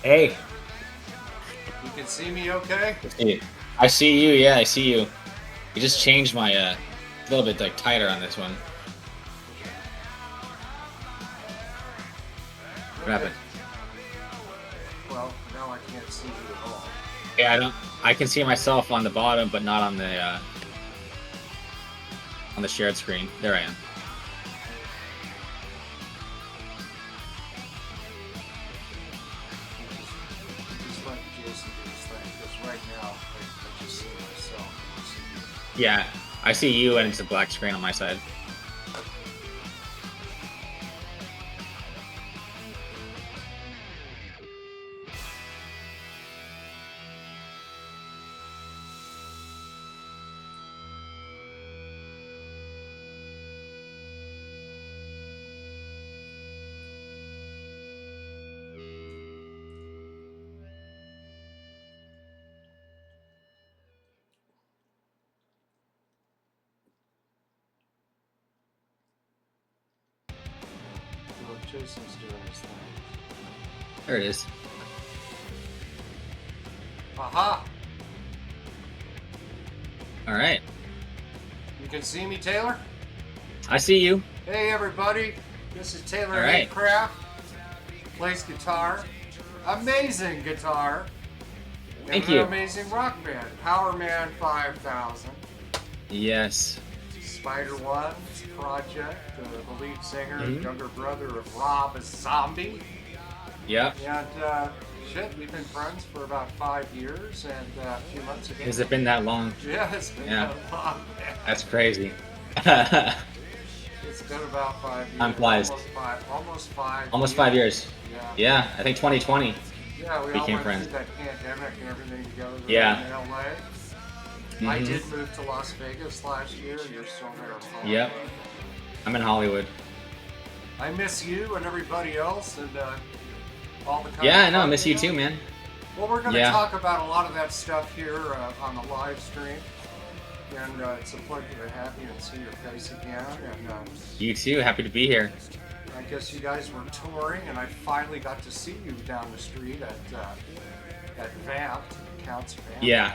Hey, You can see me okay? I see you. I see you. Yeah, I see you. You just changed my a little bit like tighter on this one. What Okay. happened? Well, now I can't see you at all. Yeah, I don't. I can see myself on the bottom, but not on the shared screen. There I am. Just let Jason do his thing, because right now I just see myself. Yeah, I see you, and it's a black screen on my side. Well, Jason's doing his thing. There it is. Aha! All right. You can see me, Taylor? I see you. Hey, everybody. This is Taylor All right. Haycraft. Plays guitar. Amazing guitar. Thank And you. an amazing rock band. Power Man 5000. Yes. Spider One's project, the lead singer and Mhm. younger brother of Rob Zombie. Yep. And shit, we've been friends for about 5 years, and a few months ago. Has it been that long? Yeah, it's been Yeah. that long, man. That's crazy. It's been about 5 years. Time flies. Almost five. Almost 5. Almost 5 years. Yeah. Yeah, I think 2020. Yeah, we all Became went friends. through that pandemic and everything together Yeah. in LA. I Mhm. did move to Las Vegas last year, and you're still there in Hollywood. Yep. I'm in Hollywood. I miss you and everybody else, and all the. Yeah, I know. I fun miss we you had. too, man. Well, we're going to Yeah. talk about a lot of that stuff here on the live stream, and it's a pleasure to have you and see your face again. And You too. Happy to be here. I guess you guys were touring, and I finally got to see you down the street at Vamp, Counts Vamp. Yeah,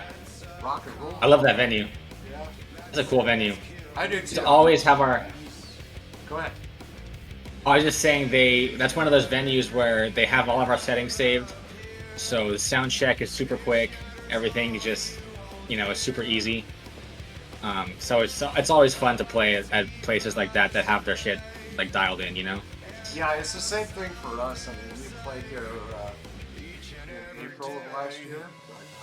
Rock and roll. I love that venue. Yeah, It's a cool venue. I do too. To always have our. Go ahead. I was just saying that's one of those venues where they have all of our settings saved, so the sound check is super quick. Everything is just, is super easy. So it's always fun to play at places like that have their shit like dialed in. Yeah, it's the same thing for us. I mean, we played there in April of last year.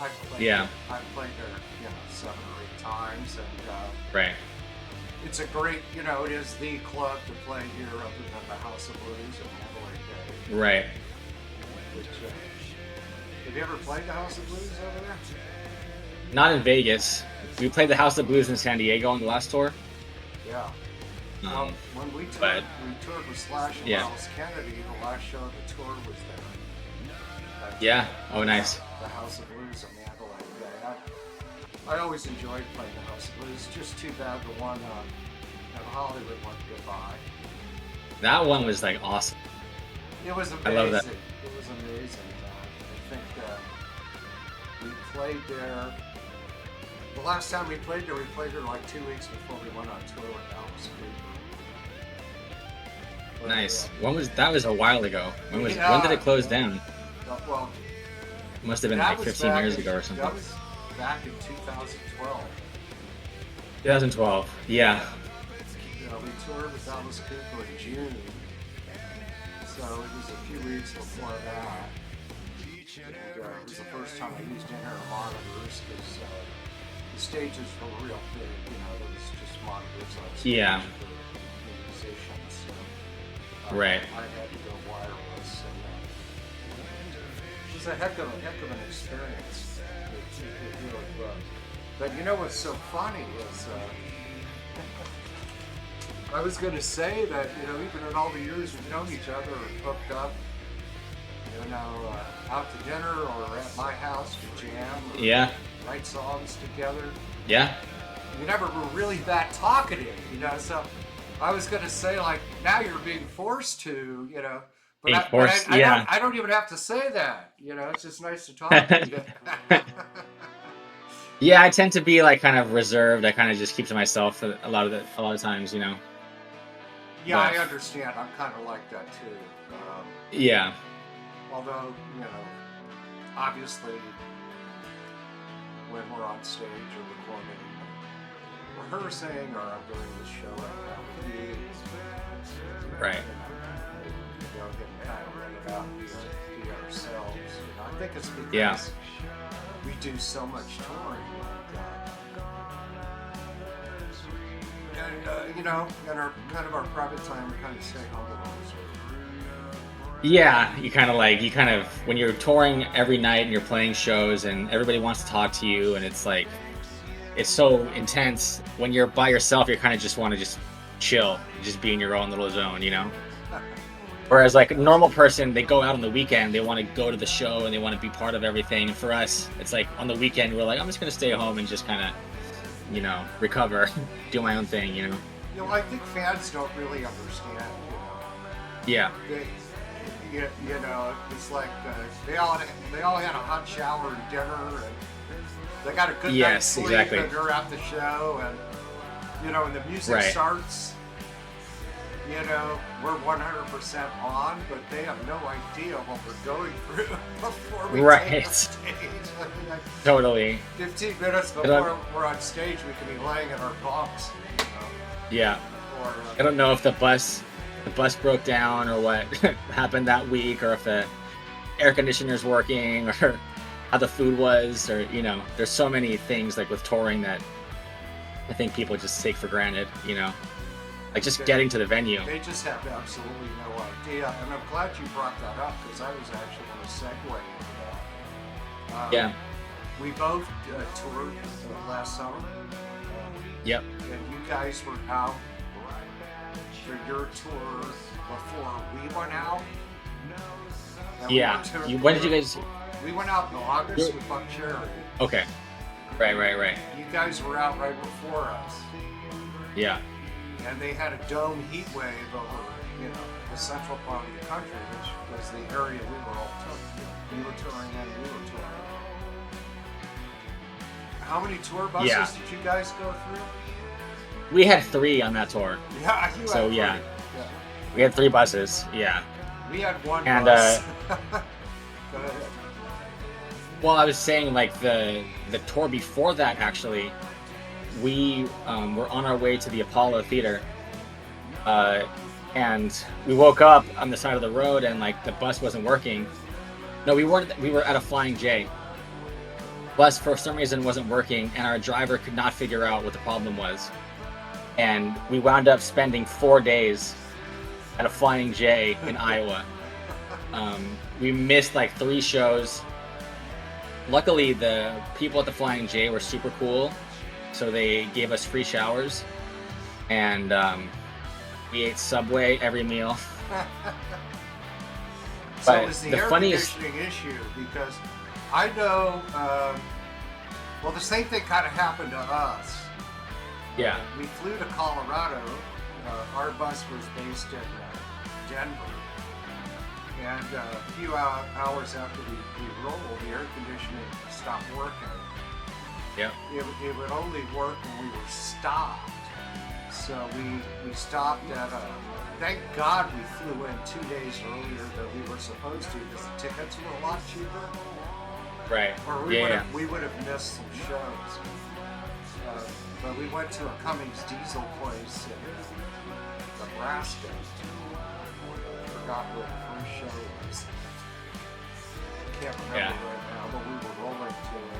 I played Yeah. I played there, 7 or 8 times, and Right. it's a great, it is the club to play here, other than the House of Blues and Mandalay Bay. Right. Which, have you ever played the House of Blues over there? Not in Vegas. We played the House of Blues in San Diego on the last tour. Yeah. Well, Um, when we but- toured with Slash and Yeah. Miles Kennedy, the last show of the tour was there. At, Yeah. Oh, nice. The House of Blues in Mandalay Bay. I always enjoyed playing the House of Blues. It's just too bad the one at Hollywood went goodbye. That one was like awesome. It was amazing. I love that. It was amazing. I think we played there. The last time we played there like 2 weeks before we went on tour with Alice Cooper. Nice. That was a while ago. When Yeah. did it close down? Well, Must have been that like was 15 back years in- ago or something. That was back in 2012. 2012. Yeah. We toured with Alice Cooper in June, so it was a few weeks before that. And, it was the first time I used in-ear monitors, because the stages were real big. There was just monitors on stage Yeah. for the musicians. So, Right. I had to go wireless, and it was a heck of an experience. It really was. But what's so funny is. I was going to say that, even in all the years we've known each other and hooked up, out to dinner or at my house to jam or Yeah. write songs together, Yeah. we never were really that talkative, so I was going to say, like, now you're being forced to, But Of course, yeah. I don't even have to say that. You know, it's just nice to talk to you. Yeah, I tend to be like kind of reserved. I kind of just keep to myself a lot of times, you know. Yeah, But I understand. I'm kind of like that too. yeah, Although, you know, obviously, when we're on stage or recording, rehearsing, or I'm doing this show right now with you, right. you know, getting kind of let it out and be ourselves. You know, I think it's Yeah, because we do so much touring. And you know, in our kind of our private time, we kind of stay humble. yeah. You kind of when you're touring every night and you're playing shows and everybody wants to talk to you and it's like it's so intense. When you're by yourself, you kind of just want to just chill, just be in your own little zone, you know. Whereas like a normal person, they go out on the weekend, they want to go to the show and they want to be part of everything. And for us, it's like on the weekend, we're like, I'm just gonna stay home and just kind of, you know, recover, do my own thing, you know. You know, I think fans don't really understand. Yeah. They, you know, it's like they all had a hot shower and dinner, and they got a good night's sleep, exactly. and they're at the show, and you know, when the music Right. starts, you know, we're 100% on, but they have no idea what we're going through before we take the stage. I mean, like, Totally. 15 minutes before we're on stage, we can be laying in our bunks. You know, Yeah. or, I don't know if the bus broke down or what happened that week or if the air conditioner's working or how the food was or you know, there's so many things like with touring that I think people just take for granted, you know. Like just getting to the venue. They just have absolutely no idea, and I'm glad you brought that up because I was actually going to segue into that. Yeah. We both toured last summer. Yep. And you guys were out for your tour before we went out. And Yeah. When did you guys? We went out in August with Buck Cherry. Okay. Right. You guys were out right before us. Yeah. And they had a dome heat wave over, you know, the central part of the country, which was the area we were all touring. You were touring and we were touring. How many tour buses did you guys go through? We had 3 on that tour. Yeah, you So had 3. yeah. We had 3 buses. Yeah. We had 1 And bus. Go ahead. well, I was saying like the tour before that actually, we were on our way to the Apollo Theater, and we woke up on the side of the road and like the bus wasn't working. No, we weren't. We were at a Flying J. Bus for some reason wasn't working, and our driver could not figure out what the problem was. And we wound up spending 4 days at a Flying J in Iowa. We missed like 3 shows. Luckily, the people at the Flying J were super cool, so they gave us free showers, and we ate Subway every meal. So But it was the the air funniest- conditioning issue because I know, well, the same thing kind of happened to us. Yeah. We flew to Colorado. Our bus was based in Denver. And a few hours after we rolled, the air conditioning stopped working. Yep. It would only work when we were stopped. So we stopped at thank God we flew in 2 days earlier than we were supposed to because the tickets were a lot cheaper. Right. Or we would have missed some shows. But we went to a Cummings diesel place in Nebraska. I forgot what the first show was. I can't remember right now, but we were rolling to it.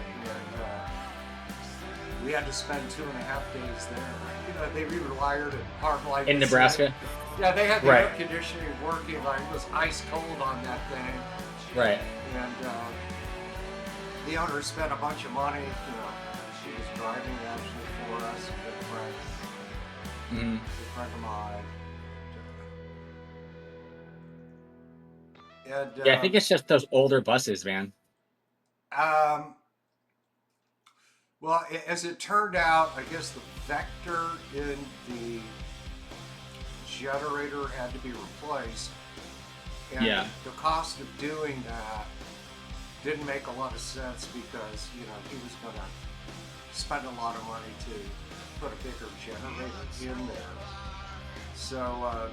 And we had to spend 2.5 days there. You know, they rewired and Parklight. In Nebraska? Yeah, they had the air conditioning working. Like, it was ice cold on that thing. Right. And the owner spent a bunch of money. You know, she was driving actually for us, a good friend. Mm-hmm. A good friend of mine. And, Yeah, I think it's just those older buses, man. Well, as it turned out, I guess the vector in the generator had to be replaced. And Yeah. the cost of doing that didn't make a lot of sense because, you know, he was going to spend a lot of money to put a bigger generator in there. So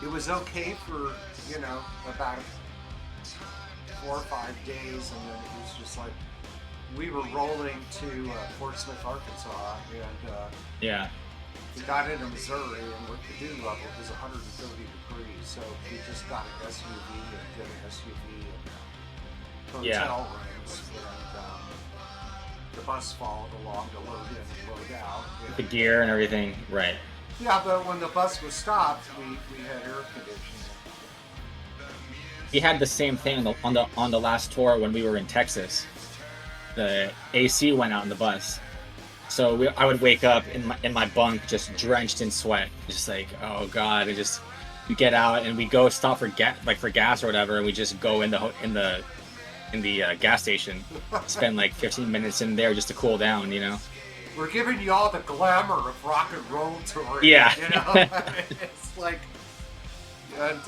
it was okay for, you know, about 4 or 5 days, and then it was just like we were rolling to Fort Smith, Arkansas, and Yeah. we got into Missouri, and with the dew level, it was 130 degrees. So we just got an SUV and did an SUV and hotel rooms, and the bus followed along to load in and load out. And, The gear and everything. Right. yeah, but when the bus was stopped, we had air conditioning. We had the same thing on the last tour when we were in Texas. The AC went out in the bus, so I would wake up in my bunk just drenched in sweat, just like, oh god. It just, we get out and we go stop for gas or whatever, and we just go in the gas station, spend like 15 minutes in there just to cool down, you know. We're giving you all the glamour of rock and roll touring. Yeah. You know, it's like, and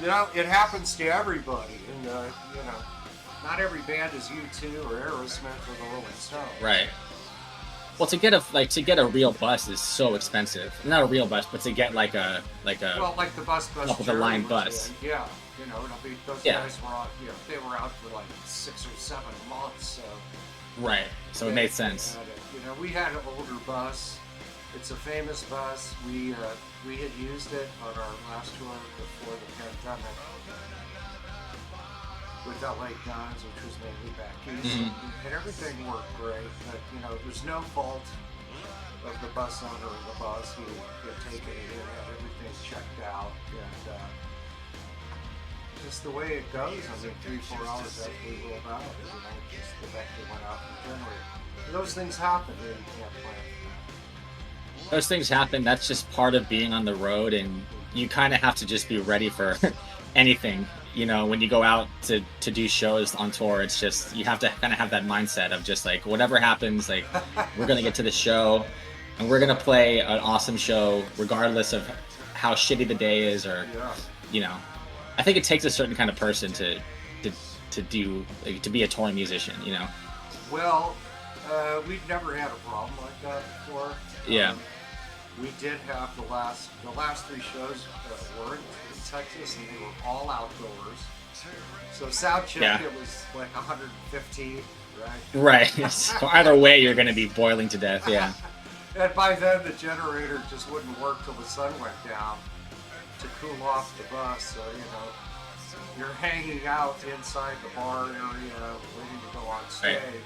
you know, it happens to everybody, and you know, not every band is U2 or Aerosmith or the Rolling Stones. Right. Well, to get a real bus is so expensive. Not a real bus, but to get like a Well, like the bus top of the line Jerry was bus. in, yeah. You know, those guys were out. You know, they were out for like 6 or 7 months. So right. So it made sense. You know, we had an older bus. It's a famous bus. We had used it on our last tour before the pandemic with LA Guns, which was mainly back east, and everything worked great. But you know, it was no fault of the bus owner of the bus. He had taken it in, had everything checked out, and just the way it goes. I mean, 3-4 hours after we rolled out, you know, just the battery went out in the generator. Those things happen, and you can't plan for that. Those things happen. That's just part of being on the road, and you kind of have to just be ready for anything. You know, when you go out to do shows on tour, it's just, you have to kind of have that mindset of just like, whatever happens, like, we're gonna get to the show and we're gonna play an awesome show regardless of how shitty the day is, or you know. I think it takes a certain kind of person to do, like, to be a touring musician, you know. Well, we've never had a problem like that before. Yeah. We did have the last 3 shows were in Texas, and they were all outdoors. So sound check, it was like 115, right? Right. So either way, you're going to be boiling to death. Yeah. And by then, the generator just wouldn't work till the sun went down to cool off the bus. So, you know, you're hanging out inside the bar area waiting to go on stage. Right.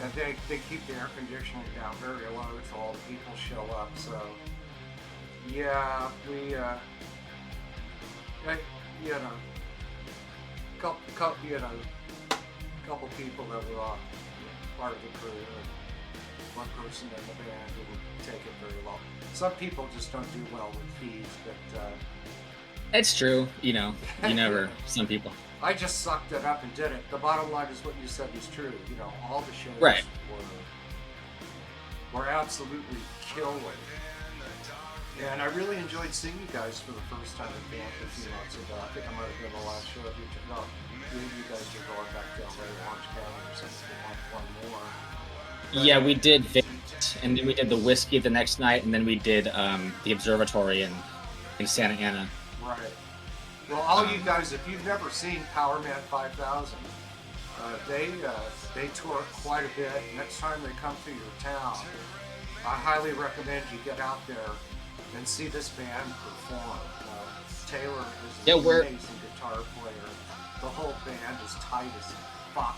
And they keep the air conditioning down very low until all the people show up. So, yeah, we, you know, couple people that were part of the crew, and one person in the band didn't take it very well. Some people just don't do well with fees, but It's true, you know, you never, some people. I just sucked it up and did it. The bottom line is what you said is true. You know, all the shows Right. were absolutely killing. And I really enjoyed seeing you guys for the first time in Banff a few months ago. I think I might have been the last show of you. No, you guys are going back down there to Orange County or something, one more. But, Yeah, we did Vint, and then we did the Whiskey the next night, and then we did the Observatory in Santa Ana. Right. Well, all you guys, if you've never seen Powerman 5000, they tour quite a bit. Next time they come to your town, I highly recommend you get out there and see this band perform. Taylor is an amazing guitar player. The whole band is tight as fuck.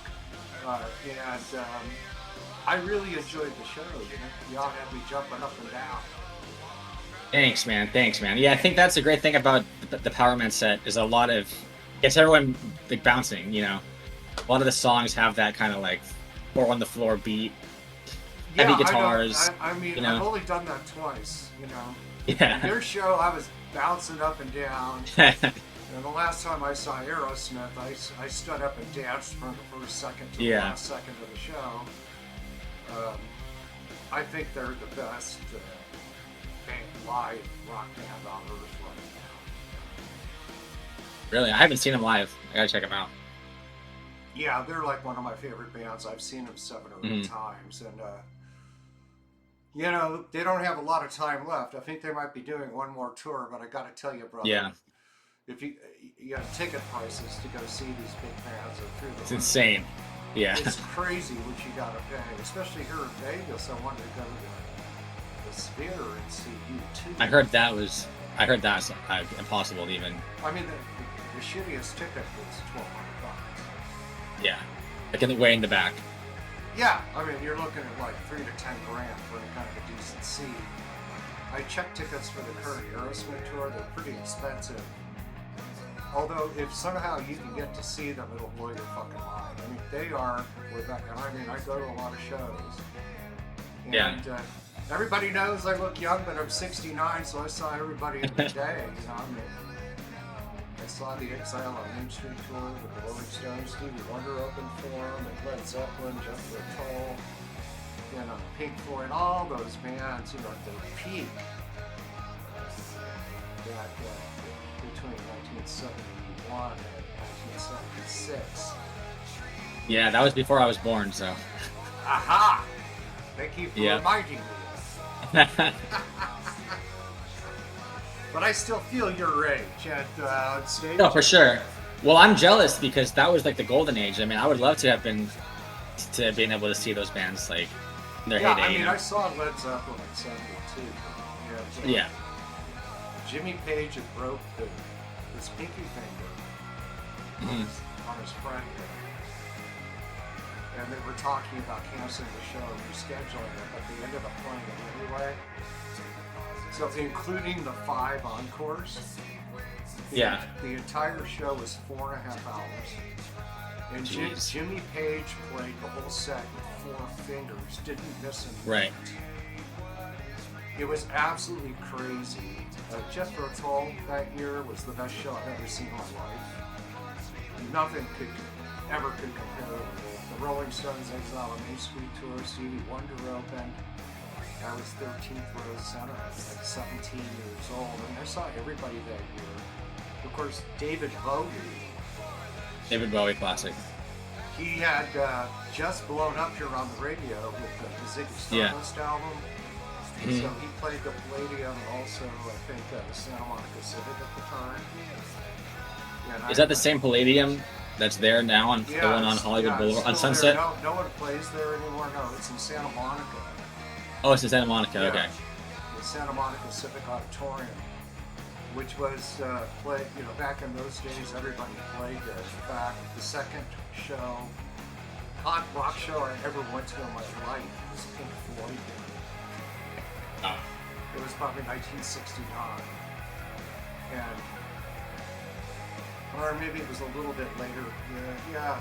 And I really enjoyed the show. You know? Y'all had me jumping up and down. Thanks, man. Yeah, I think that's a great thing about the Powerman set, is a lot of, gets everyone like bouncing, you know. A lot of the songs have that kind of like 4 on the floor beat, heavy guitars. I mean, you know? I've only done that twice, you know. Yeah. Their show, I was bouncing up and down. And the last time I saw Aerosmith, I stood up and danced from the first second to the last second of the show. I think they're the best live rock band on earth right now. Really, I haven't seen them live. I gotta check them out. Yeah, they're like one of my favorite bands. I've seen them 7 or 8 times, and you know, they don't have a lot of time left. I think they might be doing one more tour, but I got to tell you, brother, Yeah, if you got ticket prices to go see these big bands are through the it's roof. insane. Yeah, It's crazy what you got to pay, especially here in Vegas. I wanted to go to the Sphere and see U2. I heard that's impossible to even. I mean, the shittiest ticket was $1,200. Yeah, like way in the back. Yeah, I mean, you're looking at like $3 to $10 grand for any kind of a decent seat. I checked tickets for the current Aerosmith tour; they're pretty expensive. Although, if somehow you can get to see them, it'll blow your fucking mind. I mean, they are, and I mean, I go to a lot of shows. And, Yeah. Everybody knows I look young, but I'm 69, so I saw everybody in the day. You know, I mean, I saw the Exile on Main Street tour with the Rolling Stones, Stevie Wonder opened for them, and Led Zeppelin, Jethro Tull, you know, Pink Floyd, all those bands, you know, at their peak. That between 1971 and 1976. Yeah, that was before I was born, so. Aha! They keep reminding me. But I still feel your age at stage. No, for sure. Well, I'm jealous because that was like the golden age. I mean, I would love to have been able to see those bands like in their heyday. I mean, you know? I saw Led Zeppelin in '72. Yeah. Jimmy Page had broke his pinky finger on his friend there. And they were talking about canceling the show and rescheduling it, but they ended up playing it anyway. So including the 5 encores, the entire show was 4.5 hours. And Jimmy Page played the whole set with 4 fingers, didn't miss a note. Right. It was absolutely crazy. Jethro Tull that year was the best show I've ever seen in my life. Nothing ever could compare with it. The Rolling Stones Exile on Main Street tour, Stevie Wonder opened. I was 13th row center. I was like 17 years old, and I saw everybody that year. Of course, David Bowie classic. He had just blown up here on the radio with the Ziggy Stardust album. So he played the Palladium and also, I think, the Santa Monica Civic at the time. Is that the same Palladium that's there now on the one on Hollywood Boulevard on Sunset? No one plays there anymore. No, it's in Santa Monica. Oh, it's in Santa Monica. Okay. The Santa Monica Civic Auditorium, which was played. You know, back in those days, everybody played there. In fact, the second rock show I ever went to in my life was Pink Floyd. It was probably 1969, or maybe it was a little bit later.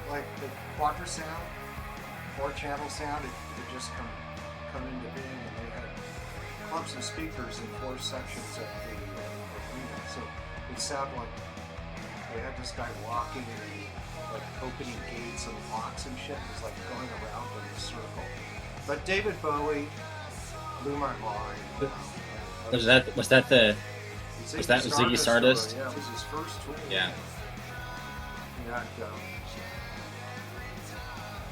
Like the Quadrasound, 4-channel sound, it just come into being, and they had clubs of speakers in 4 sections of the arena. So it sounded like they had this guy walking and like opening gates and locks and shit. It was like going around in a circle. But David Bowie blew my mind. Was that Ziggy Stardust? Yeah, it was his first tour. Yeah. And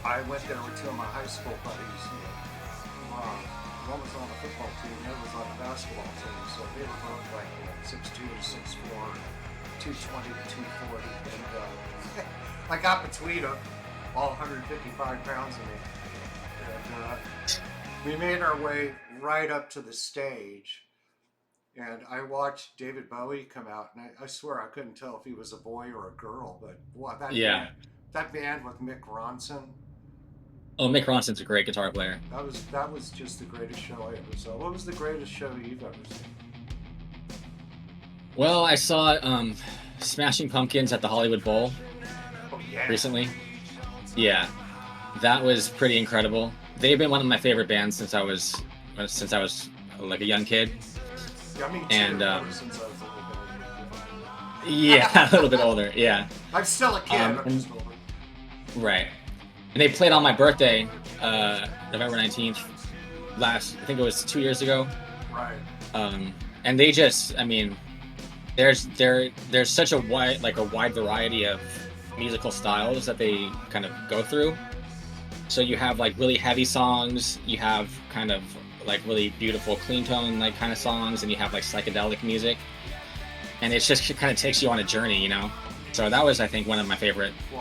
I went there with 2 of my high school buddies. One was on the football team, the other was on the basketball team. So they were both like 6'2" to 6'4", 220 to 240. And I got between them, all 155 pounds of me. And we made our way right up to the stage. And I watched David Bowie come out, and I swear I couldn't tell if he was a boy or a girl, but wow, that band with Mick Ronson. Oh, Mick Ronson's a great guitar player. That was just the greatest show I ever saw. What was the greatest show you've ever seen? Well, I saw Smashing Pumpkins at the Hollywood Bowl recently. Yeah, that was pretty incredible. They've been one of my favorite bands since I was like a young kid. Yeah, me too. And since I was a little bit older. yeah, a little bit older. Yeah. I'm still a kid. I'm just older. Right. And they played on my birthday, November 19th, I think it was 2 years ago. Right. And they just, I mean, there's such a wide variety of musical styles that they kind of go through. So you have like really heavy songs, you have kind of like really beautiful clean tone like kind of songs, and you have like psychedelic music, and it's just kind of takes you on a journey, you know. So that was, I think, Well,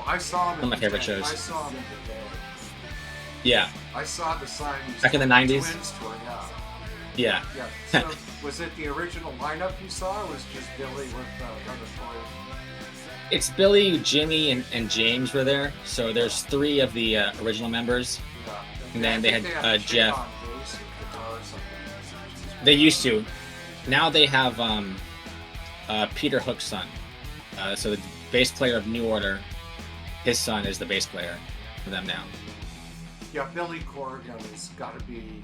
I saw him one in of my the favorite day. I shows. saw him in the day. Yeah, I saw the Siamese back in the '90s. twins tour. Yeah. Yeah, Yeah. So was it the original lineup you saw, or was it just Billy with other players? it's Billy, Jimmy, and James were there. So there's three of the original members, Yeah. and Yeah, I then they think had they had a chick Jeff. on bass or guitar or something. They used to. Now they have Peter Hook's son. So the bass player of New Order, his son is the bass player for them now. Yeah, Billy Corgan has got to be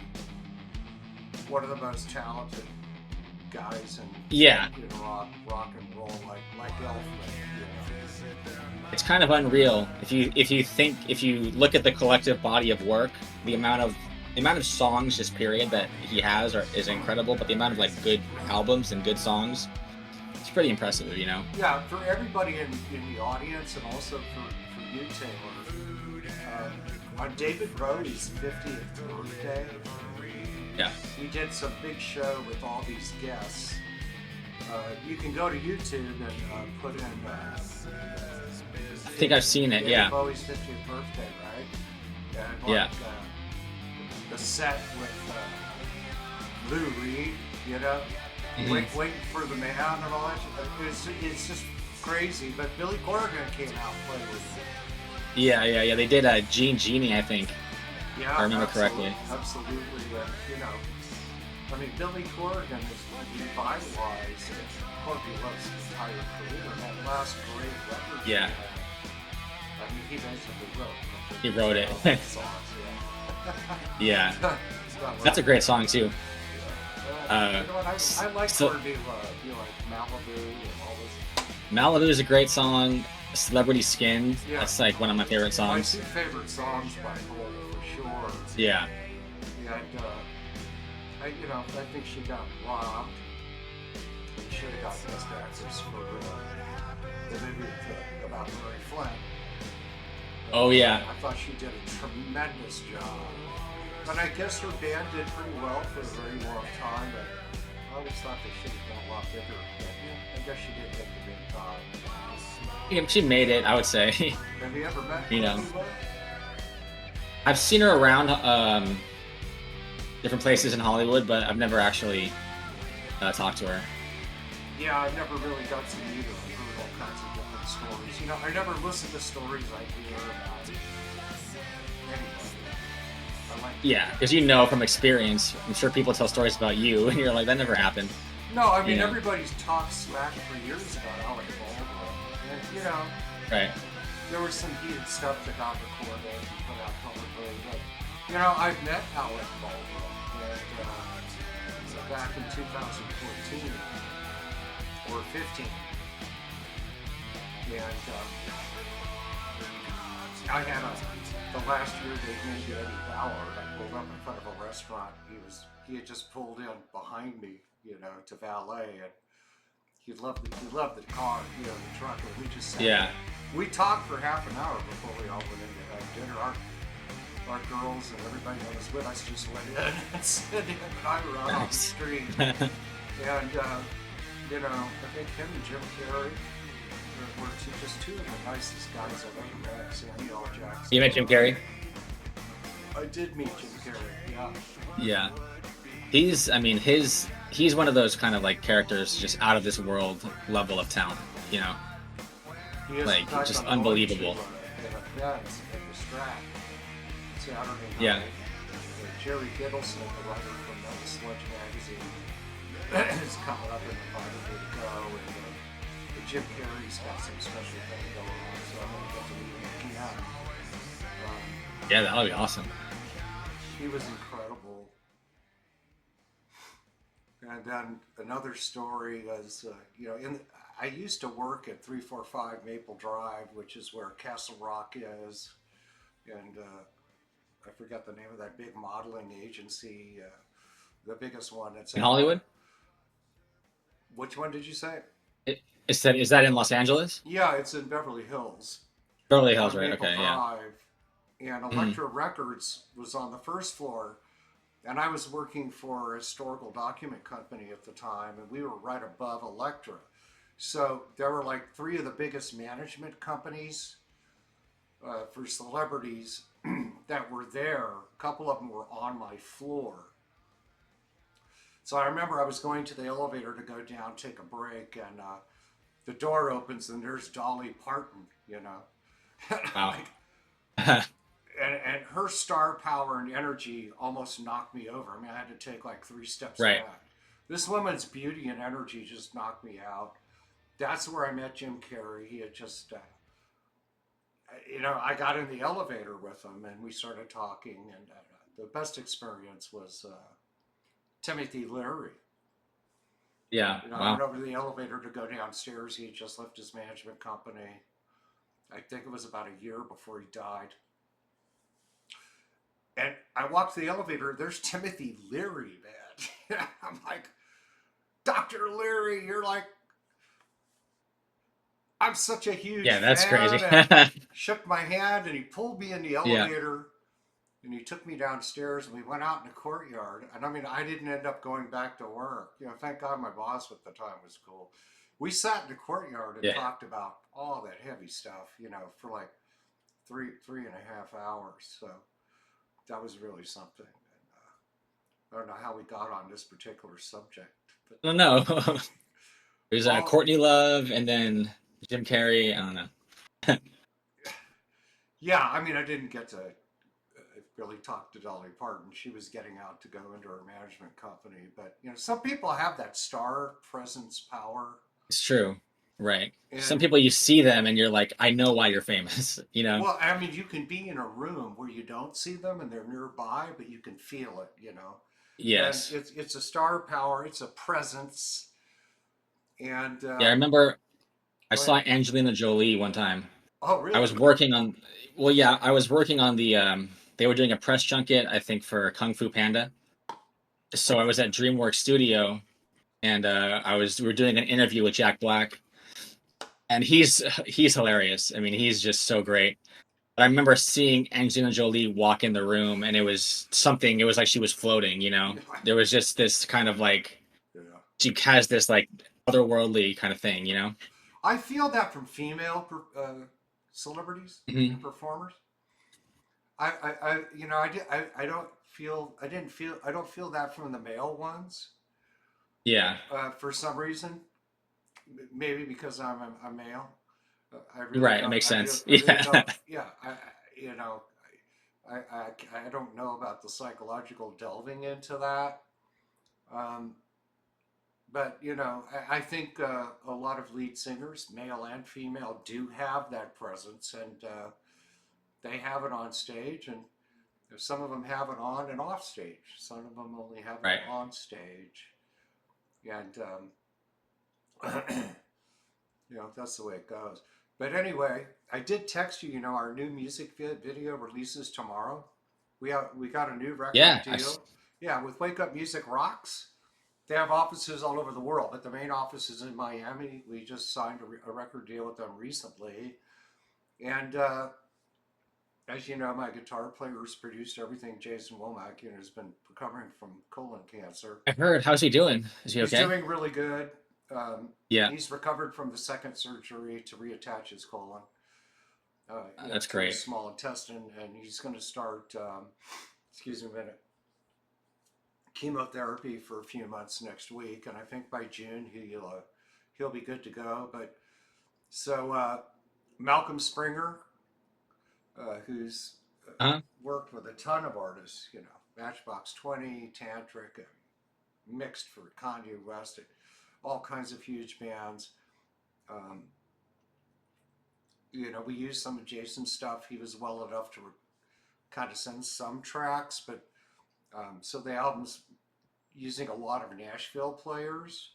one of the most talented guys Yeah, in rock and roll, like Elfman. You know. it's kind of unreal if you look at the collective body of work, the amount of songs, just period, that he has is incredible. But the amount of like good albums and good songs, it's pretty impressive, you know. Yeah, for everybody in the audience, and also for you, Taylor, on David Bowie's 50th birthday, Yeah, we did some big show with all these guests. You can go to YouTube and put in I think I've seen it. David Yeah, Bowie's 50th birthday, right? And yeah, the set with Lou Reed, you know, Mhm. waiting for the man and all that. It's just crazy. But Billy Corgan came out and played with him. yeah. They did Gene Genie, I think, Yeah, if I remember absolutely, correctly. absolutely. You know, I mean, Billy Corgan has revitalized Courtney Love's entire career. That last great record. Yeah. He had, I mean, he basically wrote. He wrote it. Songs, Yeah, yeah. that's a great song too. You know what? I like so Courtney Love. You know, like Malibu and all this. Malibu is a great song. Celebrity Skin, Yeah. that's like one of my favorite My songs. two favorite songs by Cole, for sure. Yeah, And I think she got robbed. She should have got best actress for the movie about Murray Flynn. Oh, yeah. I thought she did a tremendous job. But I guess her band did pretty well for a very long time. But I always thought they should have done a lot bigger. But yeah, I guess she did take the big time. yeah, she made it, I would say. Have you ever met You know. Courtney Love? I've seen her around different places in Hollywood, but I've never actually talked to her. Yeah, I never really got to meet her. I heard all kinds of different stories. You know, I never listened to stories I hear about anybody. I like. Yeah, because you know from experience, I'm sure people tell stories about you, and you're like, that never happened. No, I mean Yeah. everybody's talked smack for years about Alec Baldwin, and you know Right. there was some heated stuff that got recorded and put out publicly. But you know, I've met Alec Baldwin and, back in 2014 or 15, and I had the last year they named Eddie Bauer. I pulled up in front of a restaurant. He had just pulled in behind me, you know, to valet, and he loved the car, you know, the truck, and we just sat Yeah. We talked for half an hour before we all went in to have dinner. Our girls and everybody that was with us just went in and said him and I were out on the Nice. street. And, you know, I think him and Jim Carrey were just two of the nicest guys I've ever met. Samuel L. Jackson. You met Jim Carrey? I did meet Jim Carrey, yeah. Yeah. He's one of those kind of like characters, just out of this world level of talent, you know? He is Like, back just on the unbelievable. launch in a Benz at the Strat Saturday night. Yeah. Jerry Gittleson, the writer from the Sludge magazine, is coming up and invited me to go. And Jim Carrey's got some special thing going on, so I'm going to get to meet him again. Yeah, that would be awesome. He was incredible. And then another story was, you know, I used to work at 345 Maple Drive, which is where Castle Rock is, and I forgot the name of that big modeling agency, the biggest one. It's In Hollywood? Which one did you say? Is that in Los Angeles? Yeah, it's in Beverly Hills Beverly Hills, on right? Maple Okay, yeah. Drive, and Mhm. Elektra Records was on the first floor, and I was working for a historical document company at the time, and we were right above Elektra. So there were like three of the biggest management companies for celebrities that were there. A couple of them were on my floor. So I remember I was going to the elevator to go down, take a break, and the door opens and there's Dolly Parton, you know. And I'm Wow. like, and her star power and energy almost knocked me over. I mean, I had to take like 3 steps Right. back. This woman's beauty and energy just knocked me out. That's where I met Jim Carrey. He had just, I got in the elevator with him and we started talking. And the best experience was Timothy Leary. Yeah. I went Wow. over to the elevator to go downstairs. He had just left his management company. I think it was about a year before he died. And I walked the elevator. There's Timothy Leary, man. I'm like, Dr. Leary, you're like, I'm such a huge Yeah, that's crazy. fan. And shook my hand and he pulled me in the Yeah. elevator and he took me downstairs and we went out in the courtyard. And I mean, I didn't end up going back to work. Thank God my boss at the time was cool. We sat in the courtyard and Yeah. talked about all that heavy stuff, for like three and a half hours. So that was really something. And I don't know how we got on this particular subject, but I don't know. There's well, Courtney Love and then Jim Carrey. I don't know. yeah. I mean, I didn't get to really talk to Dolly Parton. She was getting out to go into her management company, but some people have that star presence power, It's true. Right. Some and people you see them and you're like, I know why you're famous, you know? well, I mean, you can be in a room where you don't see them and they're nearby, but you can feel it. And Yes. it's a star power, it's a presence, and Yeah, I remember I go ahead. saw Angelina Jolie one time. Oh, I really? was working on, well, yeah, I was working on they were doing a press junket, I think, for Kung Fu Panda. So I was at DreamWorks Studio and we were doing an interview with Jack Black, and he's hilarious. I mean, he's just so great. But I remember seeing Angelina Jolie walk in the room, and it was something. It was like she was floating. There was just this kind of like Yeah. she has this like otherworldly kind of thing. I feel that from female celebrities Hmm. and performers. I don't feel, I don't feel that from the male ones Yeah. for some reason. Maybe because I'm a male. I really Right. It don't. makes sense. I really Yeah. don't. Yeah. You know, I don't know about the psychological delving into that. Um, but I think a lot of lead singers, male and female, do have that presence, and they have it on stage, and some of them have it on and off stage. Some of them only have it Right. on stage, and that's the way it goes. But anyway, I did text you. Our new music video releases tomorrow. We got a new record Yeah. deal. Yeah, with Wake Up Music Rocks. They have offices all over the world, but the main office is in Miami. We just signed a record deal with them recently, and as you know, my guitar player has produced everything. Jason Womack, has been recovering from colon cancer. I heard. How's he doing? Is he He's okay? doing really good. Yeah. He's recovered from the second surgery to reattach his colon, That's to his great. small intestine, and he's going to start. Excuse me a minute. Chemotherapy for a few months next week, and I think by June he'll be good to go. But so Malcolm Springer, who's Huh? worked with a ton of artists, Matchbox 20, Tantric, and mixed for Kanye West, all kinds of huge bands. Um, we used some of Jason's stuff. He was well enough to kind of send some tracks, but so the album's using a lot of Nashville players,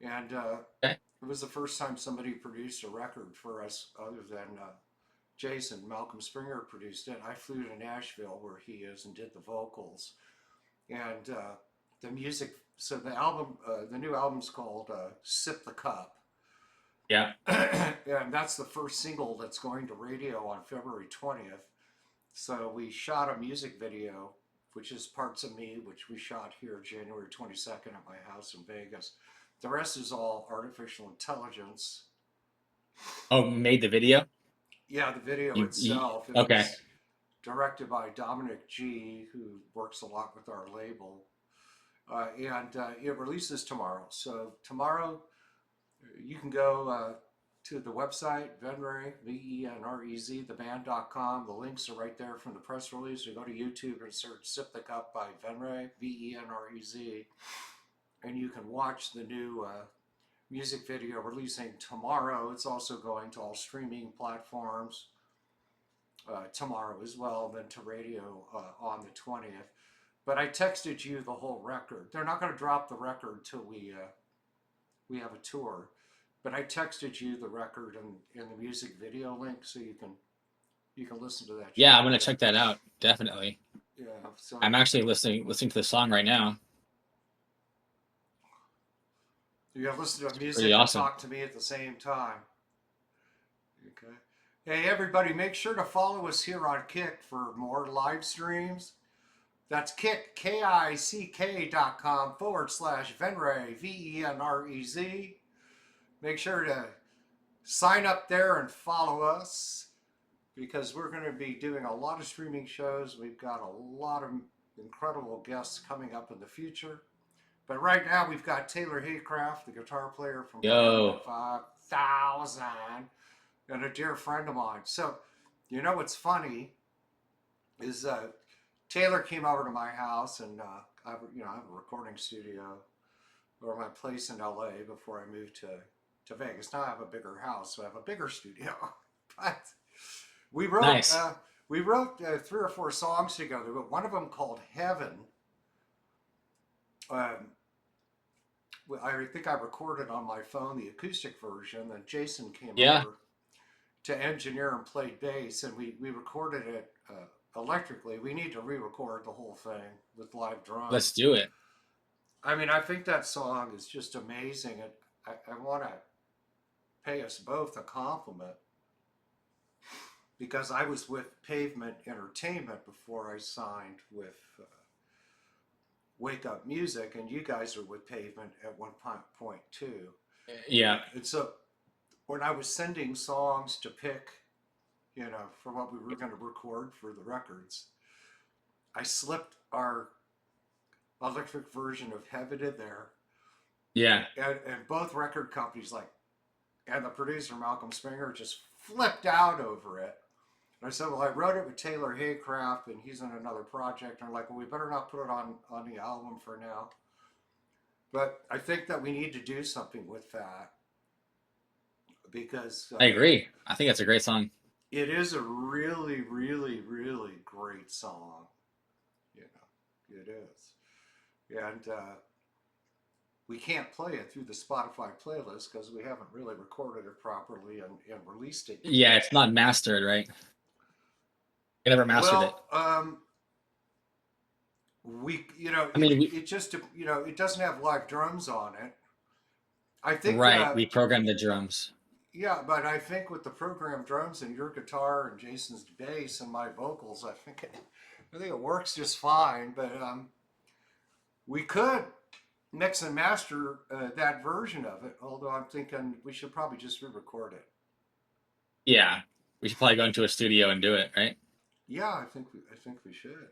and Okay. it was the first time somebody produced a record for us other than Jason. Malcolm Springer produced it. I flew to Nashville where he is and did the vocals, and the music. So the album, the new album's called "Sip the Cup," Yeah. And that's the first single that's going to radio on February 20th. So we shot a music video, which is parts of me, which we shot here January 22nd at my house in Vegas. The rest is all artificial intelligence. Oh, made the video. Yeah, the video You itself, it okay? was directed by Dominic G, who works a lot with our label. And it releases tomorrow. So tomorrow you can go to the website, Venrez, Venrez, theband.com. The links are right there from the press release. Or go to YouTube and search Sip the Cup by Venrez, Venrez, and you can watch the new music video releasing tomorrow. It's also going to all streaming platforms tomorrow as well, and then to radio on the 20th. But I texted you the whole record. They're not going to drop the record till we have a tour. But I texted you the record and the music video link, so you can listen to that. Yeah, I'm gonna check that out. Definitely. Yeah. So I'm actually listening to the song right now. you got to listen to Pretty music and awesome. talk to me at the same time. Okay. Hey everybody, make sure to follow us here on Kick for more live streams. That's Kick, kick.com/Venrez, Venrez. Make sure to sign up there and follow us because we're going to be doing a lot of streaming shows. We've got a lot of incredible guests coming up in the future. But right now we've got Taylor Haycraft, the guitar player from Yo. 5000, and a dear friend of mine. So, you know what's funny is Taylor came over to my house, and I have a recording studio or my place in LA before I moved to Vegas. Now I have a bigger house, so I have a bigger studio. But we wrote Nice. we wrote 3 or 4 songs together, but one of them called Heaven. Um, I think I recorded on my phone the acoustic version. Then Jason came Yeah. over to engineer and played bass, and we recorded it electrically. We need to re-record the whole thing with live Let's drums. do it. I mean, I think that song is just amazing. And I want to pay us both a compliment because I was with Pavement Entertainment before I signed with Wake Up Music, and you guys are with Pavement at one point too. Yeah. And so when I was sending songs to pick, for what we were going to record for the records, I slipped our electric version of Heaven in there. Yeah. And both record companies, and the producer, Malcolm Springer, just flipped out over it. And I said, well, I wrote it with Taylor Haycraft, and he's in another project. And I'm like, well, we better not put it on the album for now. But I think that we need to do something with that because I agree. I think that's a great song. it is a really, really, really great song. It is. And we can't play it through the Spotify playlist because we haven't really recorded it properly and released it Yeah, yet. it's not mastered, right? I never mastered it. Well, I mean, it just, it doesn't have live drums on it. I think, right. We programmed the drums. yeah, but I think with the programmed drums and your guitar and Jason's bass and my vocals, I think it works just fine. But we could mix and master that version of it. Although I'm thinking we should probably just re-record it. Yeah. We should probably go into a studio and do it, right? Yeah, I think we should.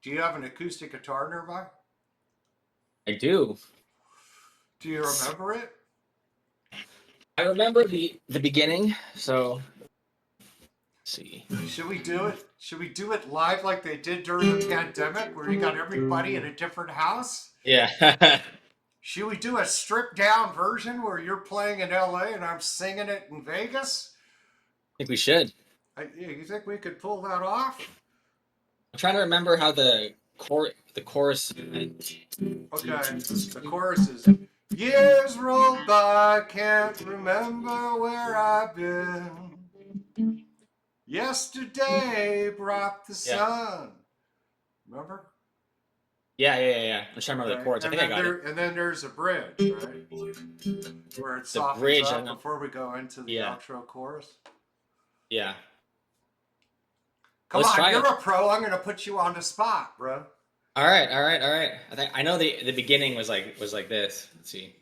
Do you have an acoustic guitar nearby? I do. Do you remember it? I remember the beginning, so let's see. Should we do it? Should we do it live like they did during the pandemic, where you got everybody in a different house? Yeah. I Should we do a stripped down version where you're playing in LA and I'm singing it in Vegas? think we should. You think we could pull that off? I'm trying to remember how the chorus. Okay, the chorus is years roll by, can't remember where I've been. Yesterday brought the Yeah. sun. Remember? Yeah. I'm trying to remember the Okay, chords. I think I got it. and then there's a bridge, right, where it The softens bridge. I up don't know. before we go into the Yeah. outro chorus. Yeah. Come Let's on, try you're it. a pro. I'm gonna put you on the spot, bro. All right. I know the beginning was like this. Let's see.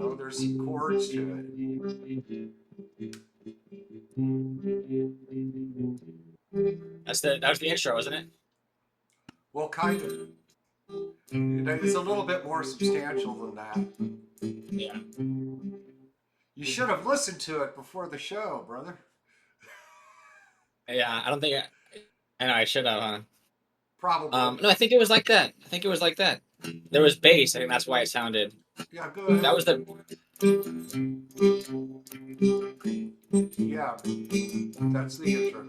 Oh, there's some chords to it. That was the intro, wasn't it? Well, kind of. It's a little bit more substantial than that. Yeah. You should have listened to it before the show, brother. Yeah. I don't think I know. I should have. Huh? Probably. No, I think it was like that. I think it was like that. There was bass. I think that's why it sounded. Yeah, go That was ahead. the. Yeah, that's the intro.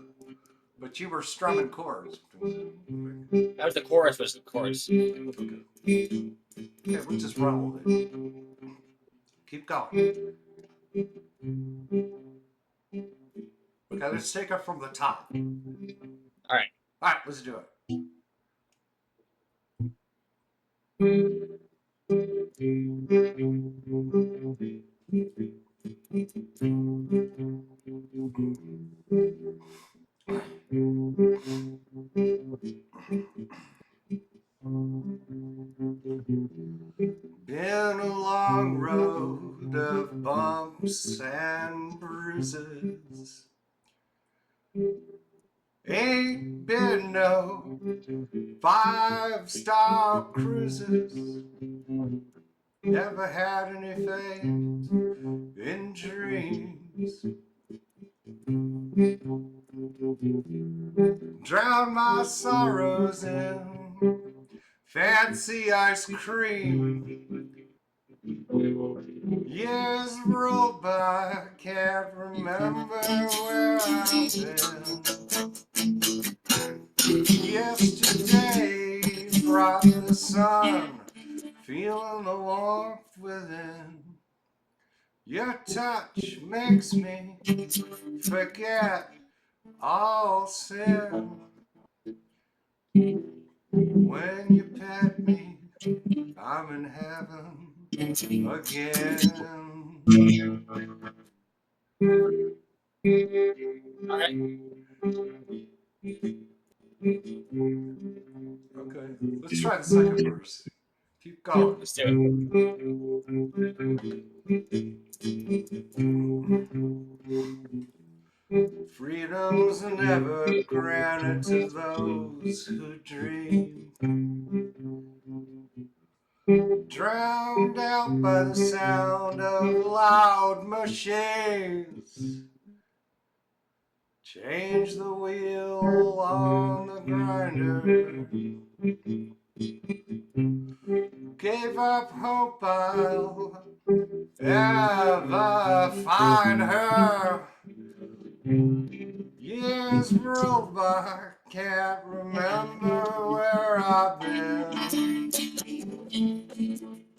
But you were strumming chords. That was the chorus. Was the chorus? Okay, we'll just roll with it. Keep going. Okay, let's take it from the top. All right. All right, let's do it. Been a long road of bumps and bruises. Ain't been no five-star cruises. Never had any faith in dreams. Drown my sorrows in fancy ice cream. Years roll by, can't remember where I've been. Yesterday brought the sun, feeling the warmth within. Your touch makes me forget all sin. When you pet me, I'm in heaven again. All right. Okay, let's try the second verse. Keep going. Let's do Freedom's never granted to those who dream. Drowned out by the sound of loud machines. Change the wheel on the grinder. Gave up hope I'll ever find her. Years roll by, can't remember where I've been.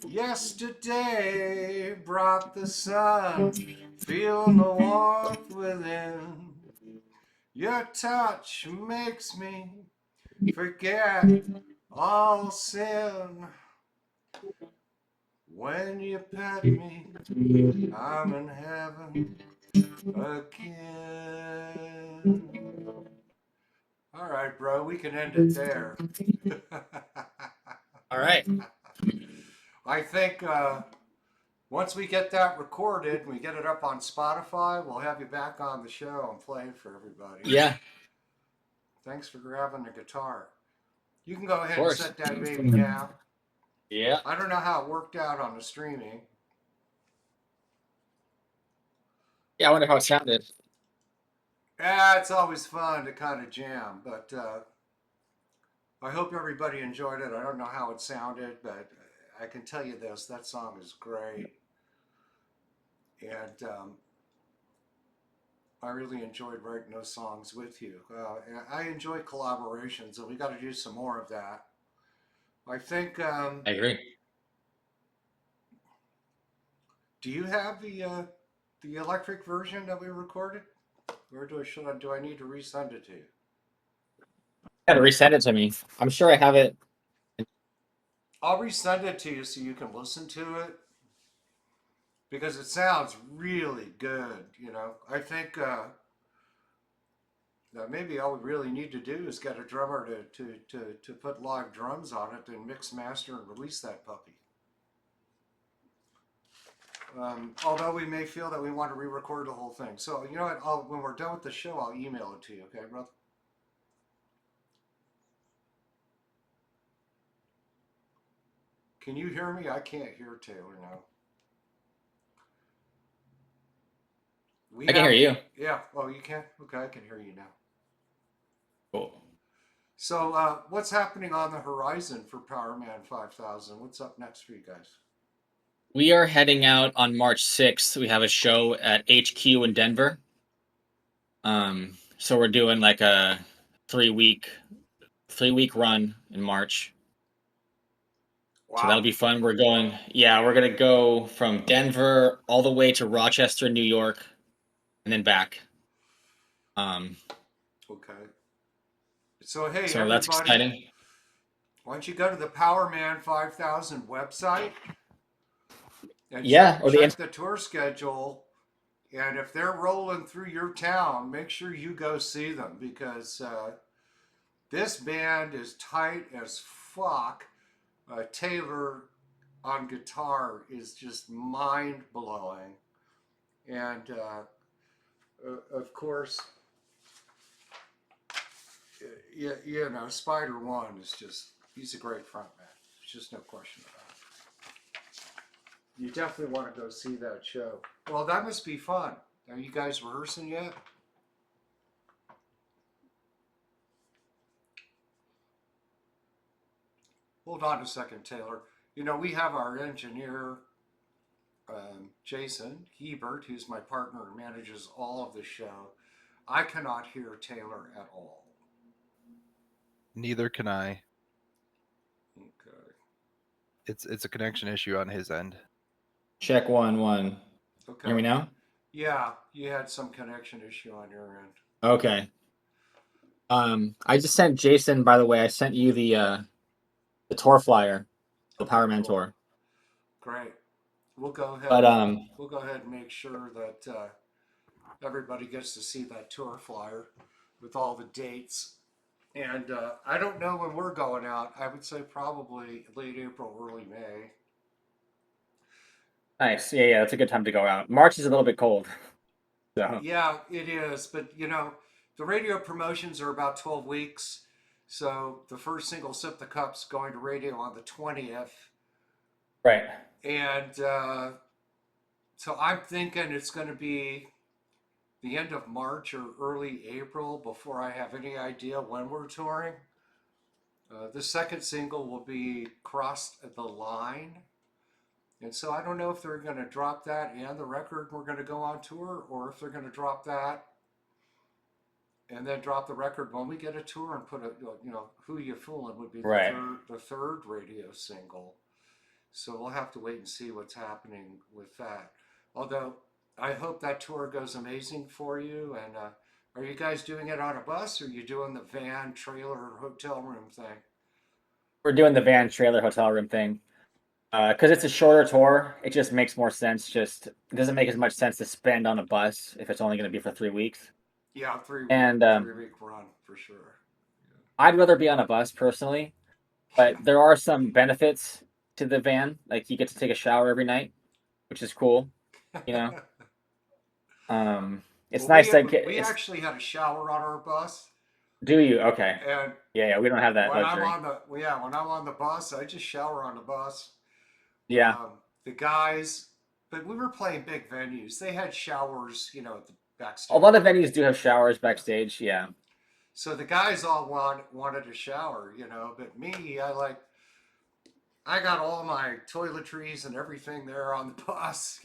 Yesterday brought the sun, feeling the warmth within. Your touch makes me forget all sin. When you pet me, I'm in heaven again. All right, bro, we can end it there. All right. I think once we get that recorded, we get it up on Spotify, we'll have you back on the show and play it for everybody. Yeah. Thanks for grabbing the guitar. You can go Of ahead and course. set that baby down. Yeah. I don't know how it worked out on the streaming. Yeah. I wonder how it sounded. Yeah, it's always fun to kind of jam, but I hope everybody enjoyed it. I don't know how it sounded, but I can tell you this, that song is great. And I really enjoyed writing those songs with you. I enjoy collaborations, and we got to do some more of that. I think, I agree. do you have the the electric version that we recorded, or do I need to resend it to you? Gotta resend it to me. I'm sure I have it. I'll resend it to you so you can listen to it because it sounds really good. I think that maybe all we really need to do is get a drummer to put live drums on it and mix, master, and release that puppy. Although we may feel that we want to re-record the whole thing. So you know what? When we're done with the show, I'll email it to you. Okay, brother? Can you hear me? I can't hear Taylor now. I can hear you. Yeah. Oh, you can? Okay, I can hear you now. Cool. So, what's happening on the horizon for Powerman 5000? What's up next for you guys? We are heading out on March 6th. We have a show at HQ in Denver. So we're doing like a 3-week run in March. Wow. So that'll be fun. We're gonna go from Denver all the way to Rochester, New York, and then back. Okay. So hey, So everybody, that's exciting. why don't you go to the Powerman 5000 website and Yeah, check the tour schedule, and if they're rolling through your town, make sure you go see them because this band is tight as fuck. Taylor on guitar is just mind blowing, and of course, Spider One is he's a great front man. There's just no question about it. You definitely want to go see that show. Well, that must be fun. Are you guys rehearsing yet? Hold on a second, Taylor. We have our engineer, Jason Hebert, who's my partner and manages all of the show. I cannot hear Taylor at all. Neither can I. Okay. It's a connection issue on his end. Check 1-1. Okay. Hear me now? Yeah, you had some connection issue on your end. Okay. I just sent Jason, by the way, I sent you the tour flyer, the Powerman cool. tour. Great. We'll go ahead. But we'll go ahead and make sure that everybody gets to see that tour flyer with all the dates. And I don't know when we're going out. I would say probably late April, early May. nice. Yeah, that's a good time to go out. March is a little bit cold. So Yeah, it is. But the radio promotions are about 12 weeks. So the first single, Sip the Cup's going to radio on the 20th. right. And so I'm thinking it's going to be the end of March or early April before I have any idea when we're touring. The second single will be Crossed the Line. And so I don't know if they're going to drop that and the record we're going to go on tour, or if they're going to drop that and then drop the record when we get a tour and put Who You Foolin' would be the third radio single. So we'll have to wait and see what's happening with that. Although I hope that tour goes amazing for you. And are you guys doing it on a bus, or are you doing the van, trailer, hotel room thing? We're doing the van, trailer, hotel room thing. Because it's a shorter tour, it just makes more sense. It doesn't make as much sense to spend on a bus if it's only going to be for 3 weeks. Yeah, 3 week, and 3 week run for sure. Yeah. I'd rather be on a bus personally, but there are some benefits to the van. Like you get to take a shower every night, which is cool. It's nice. We actually had a shower on our bus. Do you? Okay. And yeah, we don't have that luxury. When I'm on the bus, I just shower on the bus. Yeah. The guys, but we were playing big venues. They had showers, at the backstage. A lot of venues do have showers backstage. Yeah. So the guys all wanted a shower, but me, I got all my toiletries and everything there on the bus,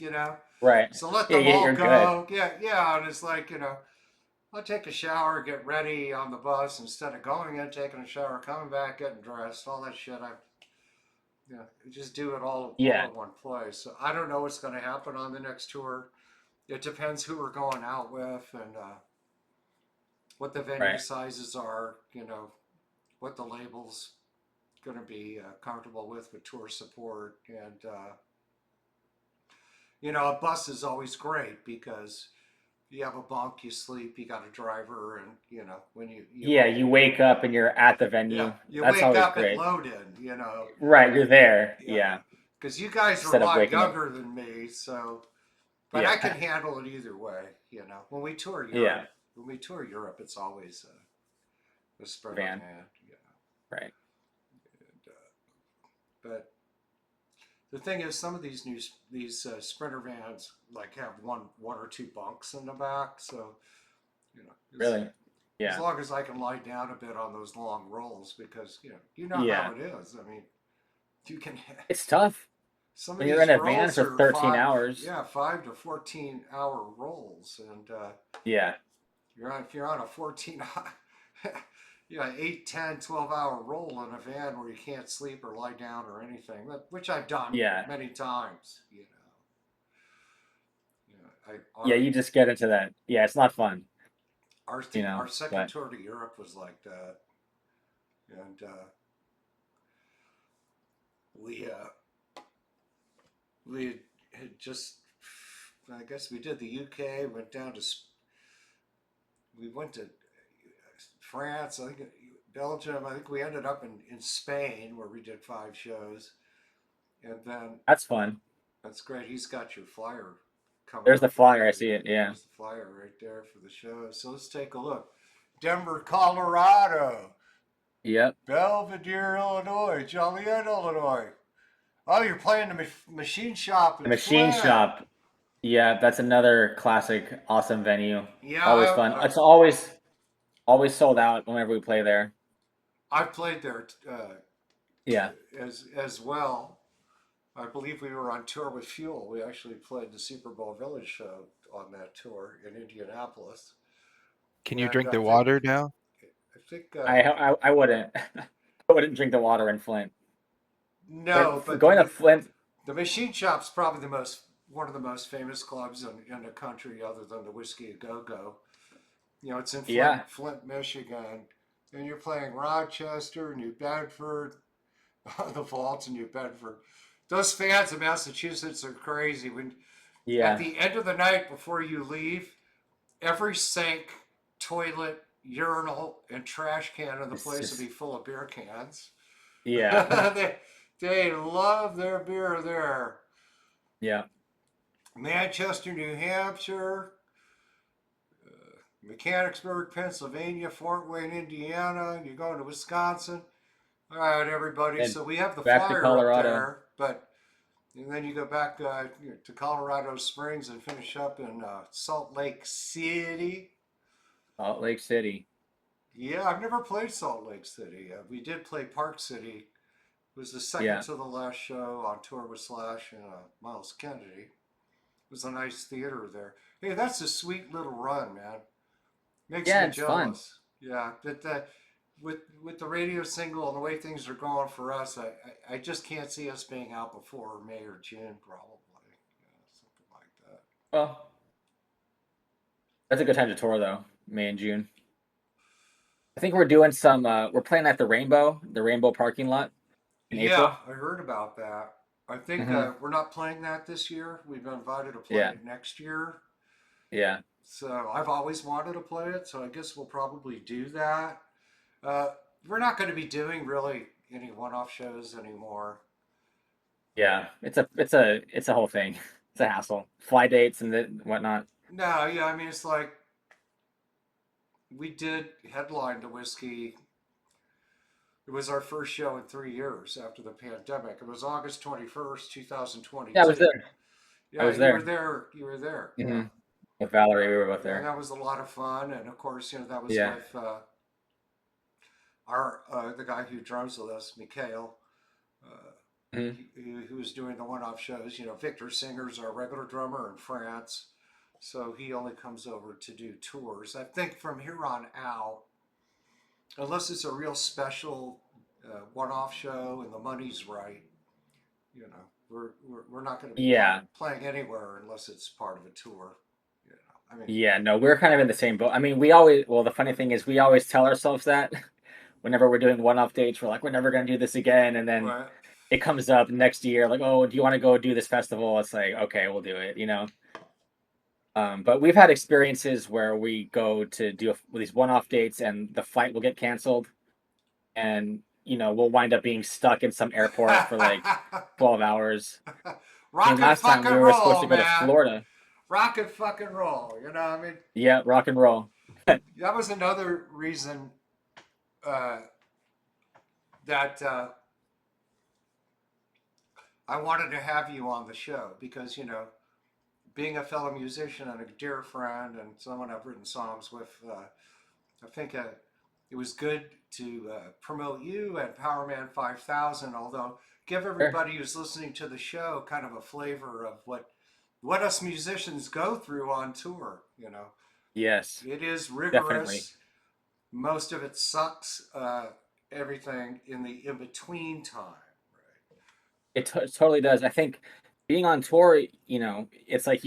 Right. So let them all go. Good. Yeah. And it's like, I'll take a shower, get ready on the bus instead of going in, taking a shower, coming back, getting dressed, all that shit. Just do it all in one place. So I don't know what's going to happen on the next tour. it depends who we're going out with and what the venue Right. sizes are. What the label's going to be comfortable with tour support, and a bus is always great because you have a bunk, you sleep, you got a driver, and when you Yeah, you wake up and you're at the yeah, venue. you That's wake always up at great. load-in. Right, you're there. Yeah, Yeah, because you guys are a instead of lot waking up. younger than me, so but I can Yeah, handle it either way. When we tour yeah, Europe, it's always a sprinter van. van. Right. And, but the thing is, some of these sprinter vans like have one or two bunks in the back, so you know as, Really. as Yeah. long as I can lie down a bit on those long rolls, because you know Yeah. how it is. I mean, you can It's tough some of when you're in these a van rolls for are 13 five, hours. yeah, 5 to 14 hour rolls, and Yeah. if you're on a 14 yeah, 8, 10, 12 hour roll in a van where you can't sleep or lie down or anything, which I've done Yeah. many times. Yeah, Our you just get into that. Yeah, it's not fun, our second but tour to Europe was like that, and we we had just, I guess we did the UK, we went to France, I think Belgium, I think we ended up in Spain where we did 5 shows, and then that's fun. that's great. He's got your flyer coming There's the up. flyer. I see it. Yeah. There's the flyer right there for the show. So let's take a look. Denver, Colorado, Yep. Belvedere, Illinois, Joliet, Illinois. Oh, you're playing the machine shop The in machine Flint. shop. Yeah, that's another classic, awesome venue. Yeah, Always fun. It's always sold out whenever we play there. I've played there Yeah. as well. I believe we were on tour with Fuel. We actually played the Super Bowl Village show on that tour in Indianapolis, Can you and drink the water now? I think I wouldn't. I wouldn't drink the water in Flint. no, But but going to Flint, the Machine Shop's probably one of the most famous clubs in the country, other than the Whiskey a Go Go. It's in yeah. Flint, Michigan, and you're playing Rochester, New Bedford, the Vaults in New Bedford. Those fans in Massachusetts are crazy. When at Yeah. the end of the night before you leave, every sink, toilet, urinal, and trash can in the It's place will just be full of beer cans. yeah. they love their beer there. Yeah. Manchester, New Hampshire, Mechanicsburg, Pennsylvania, Fort Wayne, Indiana. You're going to Wisconsin. All right, everybody. And So we have the back to flyer up Colorado. there, and then you go back to Colorado Springs and finish up in Salt Lake City. Salt Lake City. Yeah, I've never played Salt Lake City. We did play Park City. It was the second Yeah. to the last show on tour with Slash and Miles Kennedy. It was a nice theater there. Hey, that's a sweet little run, man. Makes Yeah, me it's fun. jealous. Yeah, but with the radio single and the way things are going for us, I just can't see us being out before May or June, probably. Something like that. Well, that's a good time to tour though, May and June. I think we're doing some we're playing at the Rainbow parking lot in Yeah, April. I heard about that. I think Hmm. we're not playing that this year. We've been invited to play Yeah. it next year. Yeah. So I've always wanted to play it, so I guess we'll probably do that. Uh, we're not going to be doing really any one-off shows anymore. Yeah. It's a whole thing. It's a hassle. Fly dates and whatnot. No, yeah, I mean it's like we did headline the Whiskey. It was our first show in 3 years after the pandemic. It was August 21st, Yeah, I was 2022. there. I Yeah, was you were there. there. You were there. Yeah. Hmm. With Valerie, we were both Yeah, there. that was a lot of fun, and of course, that was Yeah. with our the guy who drums with us, Mikhail, Hmm. who was doing the one-off shows. Victor Singer's our regular drummer in France, so he only comes over to do tours. I think from here on out, unless it's a real special one-off show and the money's right, we're not going to be Yeah. playing anywhere unless it's part of a tour. I mean, Yeah, no, we're kind of in the same boat. I mean, we always, well, the funny thing is we always tell ourselves that whenever we're doing one-off dates, we're like, we're never gonna do this again, and then right. it comes up next year, like, oh, do you want to go do this festival? It's like, okay, we'll do it, you know. But we've had experiences where we go to do these one-off dates, and the flight will get canceled, and we'll wind up being stuck in some airport for like 12 hours. I mean, Rock and last time we fucking were supposed roll, to go to man. Florida. Rock and fucking roll. You know, I mean, Yeah, rock and roll. that was another reason uh, that I wanted to have you on the show because, being a fellow musician and a dear friend and someone I've written songs with, I think it was good to promote you and Powerman 5000. Although, give Sure. everybody who's listening to the show kind of a flavor of what us musicians go through on tour. Yes, It is definitely. rigorous. Most of it sucks. Everything in the in between time. It totally does. I think being on tour, it's like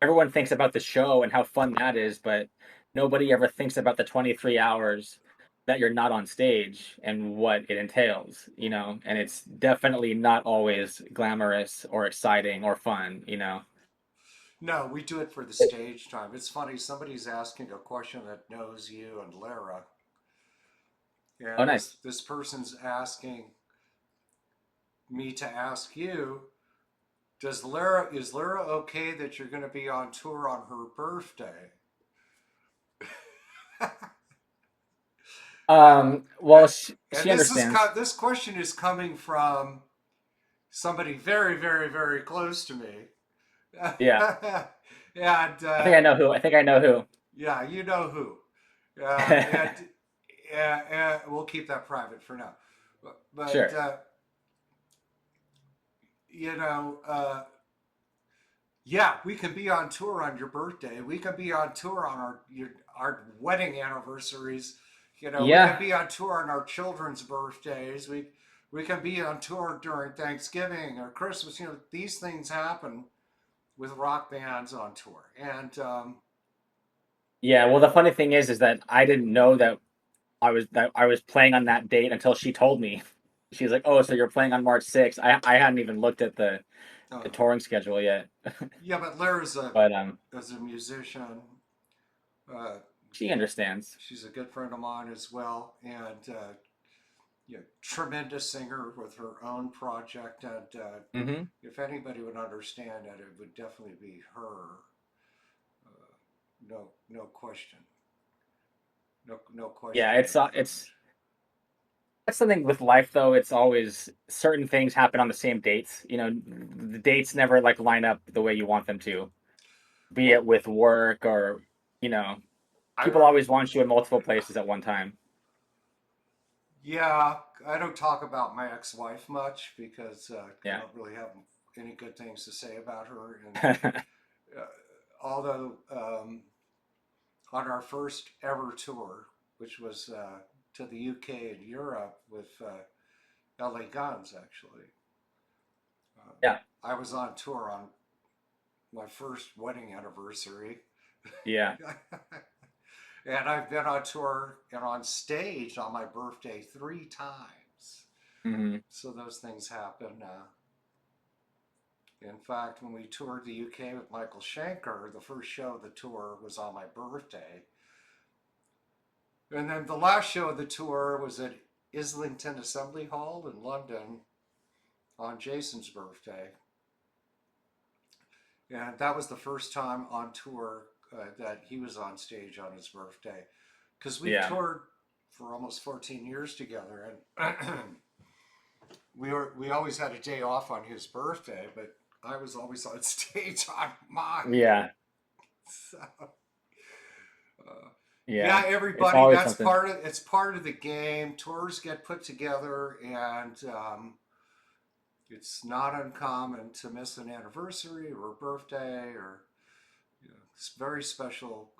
everyone thinks about the show and how fun that is, but nobody ever thinks about the 23 hours that you're not on stage and what it entails, and it's definitely not always glamorous or exciting or fun. No, we do it for the stage time. It's funny. Somebody's asking a question that knows you and Lara, Oh, and this nice. this person's asking me to ask you: is Lara okay that you're going to be on tour on her birthday? uh, Well, and she this is understands. this question is coming from somebody very, very, very close to me. Yeah. And I think I know who. I think I know who. yeah, you know who. And we'll keep that private for now. But Sure. you know, yeah, we can be on tour on your birthday. We can be on tour on our wedding anniversaries. We can Yeah. be on tour on our children's birthdays. We can be on tour during Thanksgiving or Christmas. These things happen with rock bands on tour, and Yeah. Well, the funny thing is that I didn't know that I was playing on that date until she told me. She's like, "Oh, so you're playing on March 6th." I hadn't even looked at the uh, touring schedule yet. yeah, but Lara's But as a musician. Uh, she understands. she's a good friend of mine as well, and tremendous singer with her own project. And Hmm. if anybody would understand that, it would definitely be her. No, no question. No Yeah, question it's about that. that's something with life though. It's always certain things happen on the same dates. The dates never like line up the way you want them to. Be it Well, with work or you know, I people always want you in multiple places at one time. yeah, I don't talk about my ex-wife much because I Yeah. don't really have any good things to say about her. And although on our first ever tour, which was to the UK and Europe with LA Guns, actually, uh, Yeah. I was on tour on my first wedding anniversary. Yeah. And I've been on tour and on stage on my birthday 3 times. Hmm. So those things happen. In fact, when we toured the UK with Michael Schenker, the first show of the tour was on my birthday. And then the last show of the tour was at Islington Assembly Hall in London on Jason's birthday. And that was the first time on tour that he was on stage on his birthday. Because we've Yeah. toured for almost 14 years together, and we always had a day off on his birthday, but I was always on stage on mine. Yeah. So, yeah, Yeah. It's everybody, always that's something. part of the game. Tours get put together, and it's not uncommon to miss an anniversary or a birthday or very special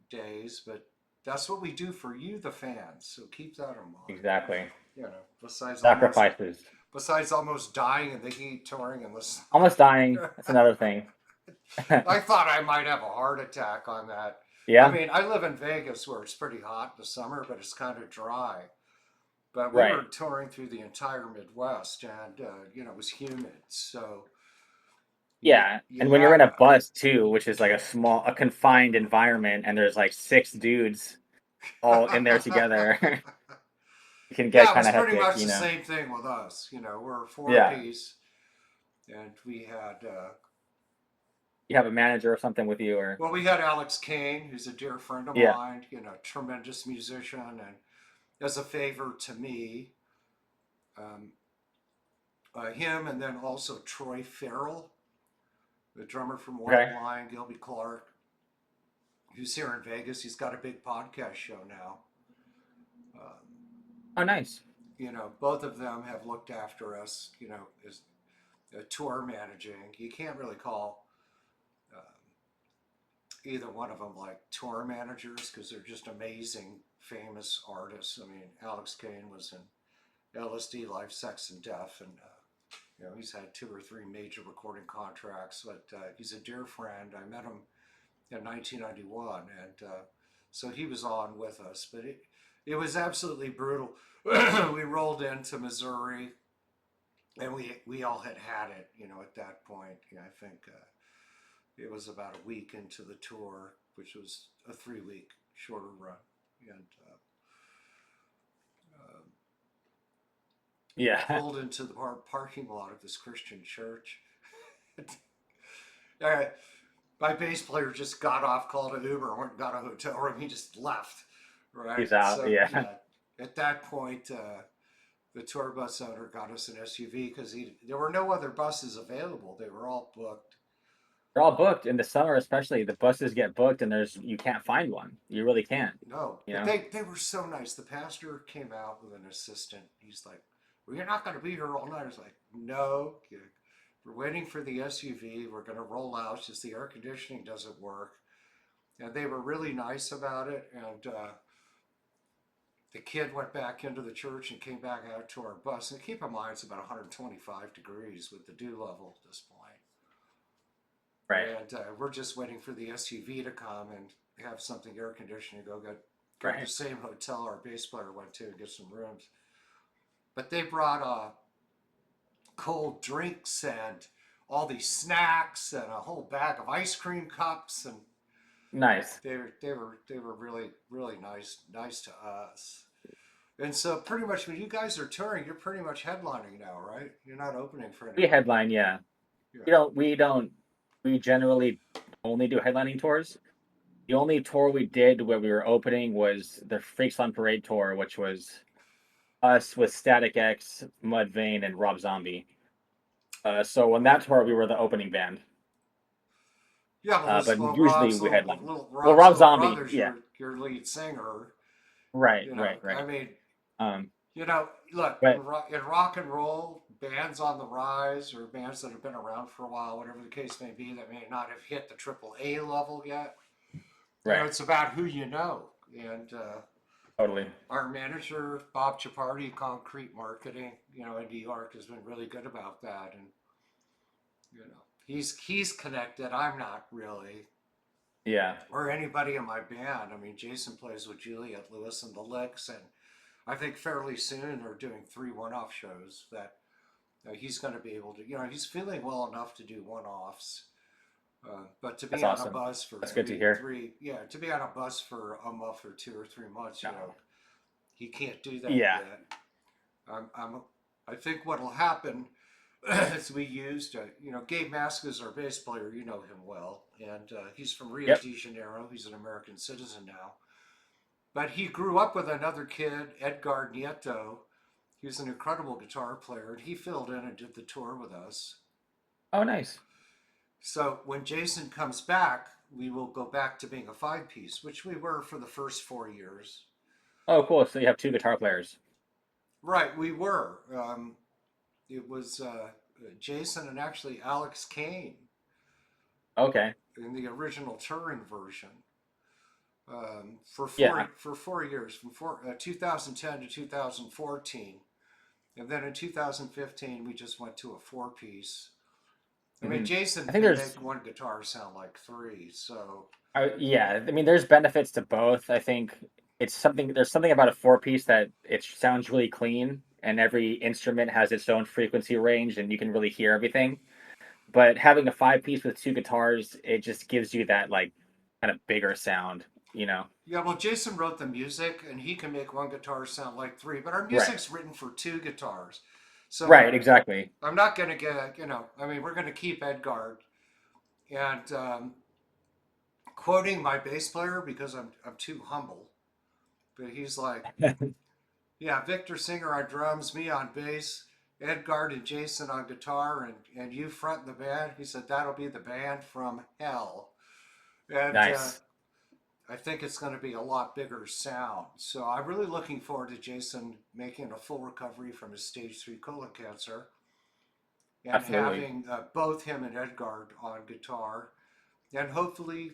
days. But that's what we do for you, the fans. So keep that in mind. Exactly. You know, besides almost Sacrifices. besides almost dying in the heat touring in the Almost dying. sun. That's another thing. I thought I might have a heart attack on that. I Yeah, mean, I live in Vegas where it's pretty hot in the summer, but it's kind of dry. But we were right. touring through the entire Midwest, and it was humid, so Yeah, you and when you're had in a bus too, which is like a confined environment, and there's like six dudes all in there together, it can get yeah, it kind was of pretty hectic, much the same thing with us. We're a four Yeah, piece, and we had you have a manager or something with you, or well, we had Alex Kane, who's a dear friend of yeah, mine, tremendous musician, and as a favor to me, um, him, and then also Troy Farrell, the drummer from White okay. Lion, Gilby Clarke, who's here in Vegas. He's got a big podcast show now. Um, Oh, nice. both of them have looked after us, as tour managing. You can't really call either one of them like tour managers because they're just amazing, famous artists. I mean, Alex Kane was in LSD, Life, Sex, and Death, and he's had 2 or 3 major recording contracts. But he's a dear friend. I met him in 1991, and so he was on with us. But it was absolutely brutal. We rolled into Missouri, and we all had it. At that point, I think it was about a week into the tour, which was a 3-week shorter run, and Yeah, pulled into the parking lot of this Christian church. uh, my bass player just got off, called an Uber, went and got a hotel room. He just left, right? he's out. So Yeah, yeah, at that point, the tour bus owner got us an SUV because there were no other buses available. They were all booked. they're all booked in the summer, especially. The buses get booked, and you can't find one. You really can't. No, You but know. they were so nice. The pastor came out with an assistant. He's like, "Well, you're not going to be here all night." I was like, "No, we're waiting for the SUV. We're going to roll out. It's just the air conditioning doesn't work." And they were really nice about it. And the kid went back into the church and came back out to our bus. And keep in mind, it's about 125 degrees with the dew level at this point. Right. And we're just waiting for the SUV to come and have something air conditioning. Go to the Right. same hotel our bass player went to and get some rooms. But they brought cold drinks and all these snacks and a whole bag of ice cream cups, and Nice. they were really nice to us. And so pretty much when you guys are touring, you're pretty much headlining now, right? You're not opening for We anybody. headline, yeah. Yeah. We don't. We generally only do headlining tours. The only tour we did where we were opening was the Freaks on Parade tour, which was us with Static X, Mudvayne, and Rob Zombie. So on that tour, we were the opening band. Yeah, well, But well, usually we headline. Well, Rob's Rob little Zombie, brother's yeah, your lead singer. right, right, I right. mean, Um, look, but in rock and roll, bands on the rise or bands that have been around for a while, whatever the case may be, that may not have hit the AAA level yet. right, It's about who you know. And totally. our manager, Bob Chaparty, Concrete Marketing, in New York, has been really good about that. And he's connected. I'm not really, Yeah. or anybody in my band. I mean, Jason plays with Juliet Lewis and the Licks, and I think fairly soon they're doing 3 one-off shows that he's going to be able to. He's feeling well enough to do one-offs. But to That's be on a awesome. bus for That's good to hear. to be on a bus for a month or 2 or 3 months, No. he can't do that Yeah. yet. I think what'll happen is we used, Gabe Mask is our bass player. You know him well, and he's from Rio Yep. de Janeiro. He's an American citizen now, but he grew up with another kid, Edgar Nieto. He's an incredible guitar player, and he filled in and did the tour with us. Oh, nice. So when Jason comes back, we will go back to being a 5 piece, which we were for the first 4 years. Oh, cool. So you have two guitar players. Right, we were. It was Jason and actually Alex Kane Okay. in the original touring version Yeah. for 4 years, from 2010 to 2014, and then in 2015 we just went to a 4 piece. I mean, Mhm. Jason I think can there's make one guitar sound like three, so yeah, I mean, there's benefits to both. I think there's something about a four piece that it sounds really clean, and every instrument has its own frequency range, and you can really hear everything. But having a five piece with two guitars, it just gives you that like kind of bigger sound, you know? yeah. Well, Jason wrote the music, and he can make one guitar sound like three. But our Right. music's written for two guitars, so Right, exactly. I'm not gonna get I mean, we're gonna keep Edgard, and quoting my bass player because I'm too humble, but he's like, yeah, Victor Singer on drums, me on bass, Edgard and Jason on guitar, and you front the band. He said that'll be the band from hell, and Nice. I think it's going to be a lot bigger sound. So I'm really looking forward to Jason making a full recovery from his stage 3 colon cancer and Absolutely. having both him and Edgard on guitar, and hopefully,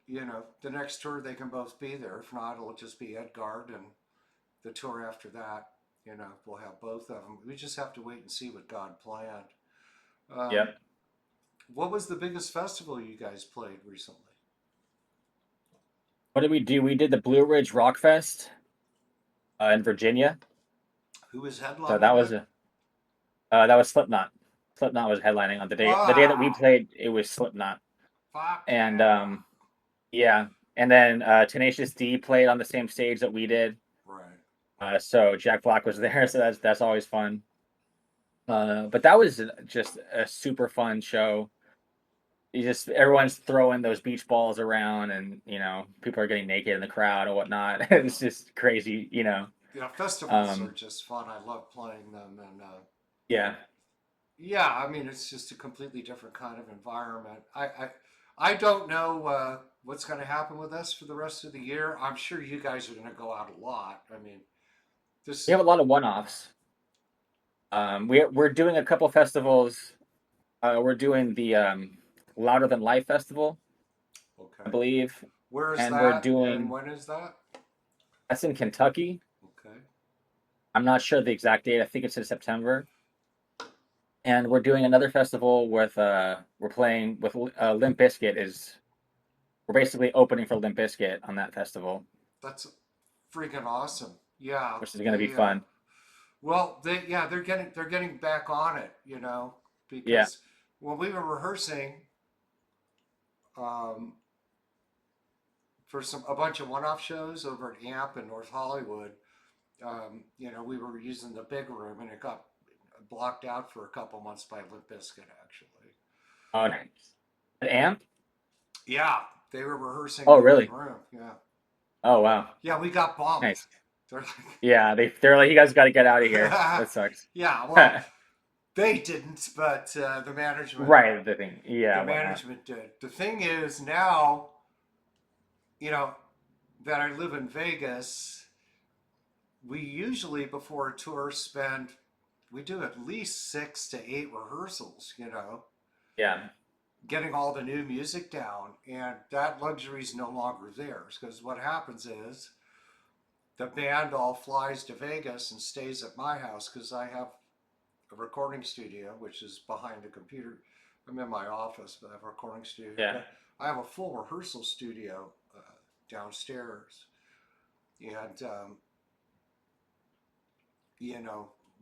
the next tour they can both be there. If not, it'll just be Edgard, and the tour after that, we'll have both of them. We just have to wait and see what God planned. Um, Yep. what was the biggest festival you guys played recently? What did we do? We did the Blue Ridge Rock Fest in Virginia. Who was So headlining that? that was Slipknot. Slipknot was headlining on the day that we Wow! played. It was Slipknot, Fuck and yeah! yeah, and then Tenacious D played on the same stage that we did. Right. So Jack Black was there, so that's always fun. But that was just a super fun show. Everyone's throwing those beach balls around, and people are getting naked in the crowd and whatnot. It's just crazy, Yeah, festivals are Um, just fun. I love playing them, and yeah, yeah, I mean it's just a completely different kind of environment. I don't know what's going to happen with us for the rest of the year. I'm sure you guys are going to go out a lot. I mean, we this have a lot of one-offs. We're doing a couple festivals. We're doing the Louder Than Life festival, I okay. believe, Where is and we're that, and doing when is that? that's in Kentucky. Okay. I'm not sure the exact date. I think it's in September. And we're doing another festival with we're playing with Limp Bizkit is we're basically opening for Limp Bizkit on that festival, That's freaking awesome. Yeah, which is going to be fun. well, they're getting back on it, Yeah. because when we were rehearsing um, for a bunch of one-off shows over at AMP in North Hollywood, we were using the big room, and it got blocked out for a couple months by Limp Bizkit, actually. Oh, nice. An amp? Yeah, they were rehearsing Oh, in the big really? room. Yeah, Oh, wow. yeah, we got bumped. Nice. They're Yeah, they're like, you guys got to get out of here. like, That sucks. yeah, well, they didn't, but the management Right, the thing. the Yeah, whatnot. management did. The thing is now, you know, that I live in Vegas, we usually before a tour we do at least 6 to 8 rehearsals, Yeah. getting all the new music down, and that luxury is no longer theirs because what happens is the band all flies to Vegas and stays at my house because I have a recording studio, which is behind the computer. I'm in my office, but I have a recording studio. Yeah. But I have a full rehearsal studio downstairs, and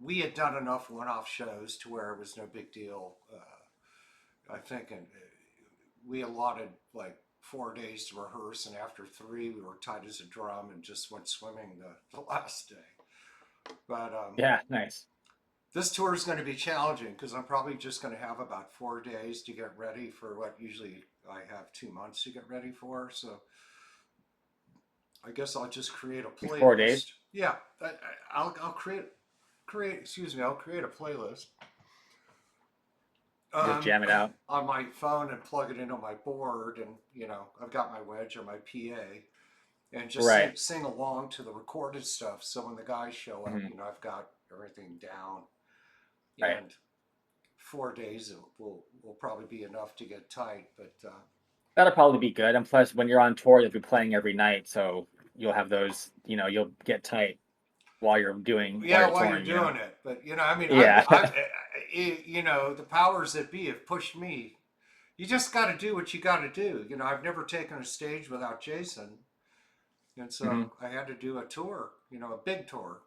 we had done enough one-off shows to where it was no big deal. I think, and we allotted like 4 days to rehearse, and after 3, we were tight as a drum and just went swimming the last day. But Yeah, nice. this tour is going to be challenging because I'm probably just going to have about 4 days to get ready for what usually I have 2 months to get ready for. So I guess I'll just create a 4 days. playlist. Yeah, I'll create. Excuse me. I'll create a playlist Just jam it out. on my phone and plug it into my board, and I've got my wedge or my PA, and just Right. sing along to the recorded stuff. So when the guys show up, Mhm. I've got everything down. Right. And 4 days will probably be enough to get tight. But That'll probably be good. And plus, when you're on tour, you'll be playing every night, so you'll have those. You'll get tight while you're yeah, while you're touring. doing it. But I mean, Yeah. you know, the powers that be have pushed me. You just got to do what you got to do. You know, I've never taken a stage without Jason, and Hmm. so I had to do a tour. You know, a big tour.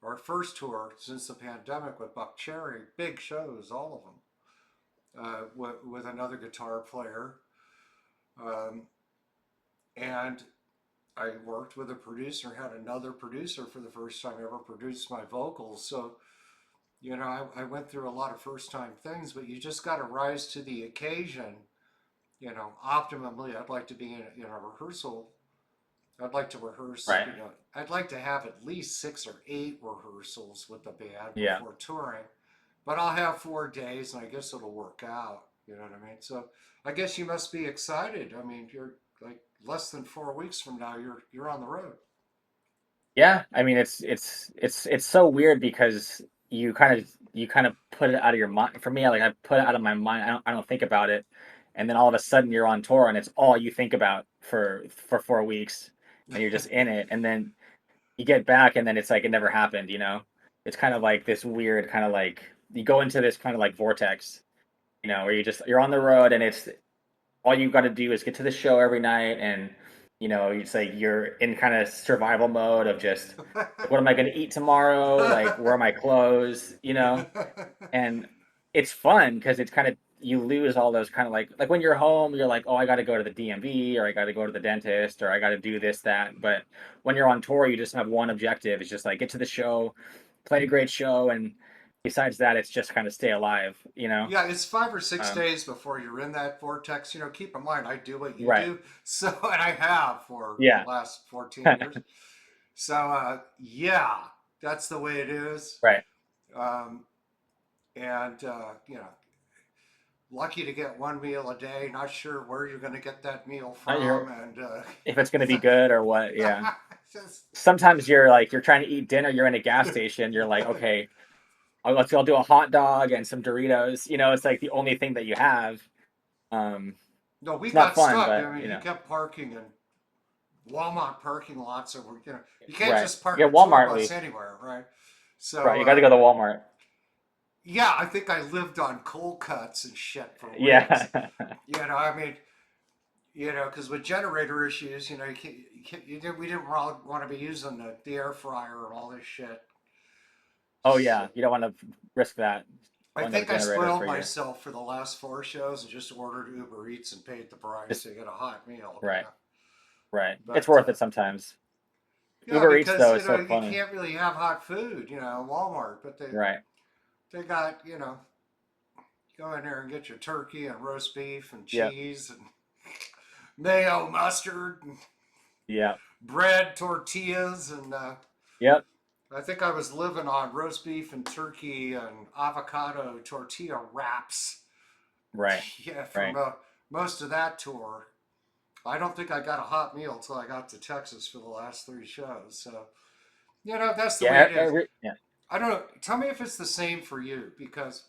Our first tour since the pandemic with Buck Cherry, big shows, all of them, with another guitar player, um, and I worked with a producer, had another producer for the first time ever produced my vocals. So, you know, I went through a lot of first time things, but you just got to rise to the occasion. You know, optimally, I'd like to be in a rehearsal. I'd like to rehearse, Right. you know, I'd like to have at least 6 or 8 rehearsals with the band Yeah. before touring. But I'll have 4 days and I guess it'll work out. You know what I mean? So I guess you must be excited. I mean, you're like less than 4 weeks from now, you're on the road. Yeah, I mean, it's so weird because you kind of put it out of your mind. For me, like I put it out of my mind. I don't think about it, and then all of a sudden you're on tour and it's all you think about for 4 weeks, and you're just in it. And then you get back and then it's like it never happened. It's kind of like this weird kind of like you go into this kind of like vortex. Where you're on the road and it's all you got to do is get to the show every night and it's like you're in kind of survival mode of just like what am I going to eat tomorrow, like where are my clothes. And it's fun because it's kind of you lose all those kind of like when you're home you're like, oh, I got to go to the DMV or I got to go to the dentist or I got to do this that. But when you're on tour you just have one objective. It's just like get to the show, play a great show, and besides that it's just kind of stay alive. Yeah, it's 5 or 6 um, days before you're in that vortex. You know, keep in mind, I do what you right. do. So, and I have for the Yeah. last 14 years. So, yeah, that's the way it is. Right. Um, and, you know, lucky to get one meal a day. Not sure where you're going to get that meal Not from. your And, if it's gonna be good or what. Yeah. just, Sometimes you're trying to eat dinner. You're in a gas station. You're like, okay, I'll do a hot dog and some Doritos. It's like the only thing that you have. Um, no, we it's not got fun, stuck. but I mean, he kept parking in Walmart parking lots. So, you know, you can't right. just park Yeah, a tour Walmart. bus anywhere, right? So, Right. You got to go to Walmart. yeah, I think I lived on cold cuts and shit for weeks. Yeah. You know, I mean, you know, because with generator issues, you know, we didn't want to be using the air fryer and all this shit. Oh So yeah. You don't want to risk that. I Going to the think I generator spoiled for your myself for the last 4 shows and just ordered Uber Eats and paid the price just to get a hot meal, you right. know. Right. It's But worth it sometimes. yeah, Uber Eats because though you is know so you funny. can't really have hot food, you know, in Walmart. But Right. they got you know go in there and get your turkey and roast beef and Yeah. cheese and mayo, mustard, and Yeah. bread, tortillas, and Yep. I think I was living on roast beef and turkey and avocado tortilla wraps. Right. Yeah, for Right. most of that tour. I don't think I got a hot meal until I got to Texas for the last 3 shows. So, you know, that's the way Yeah. it is. Yeah. I don't know. Tell me if it's the same for you because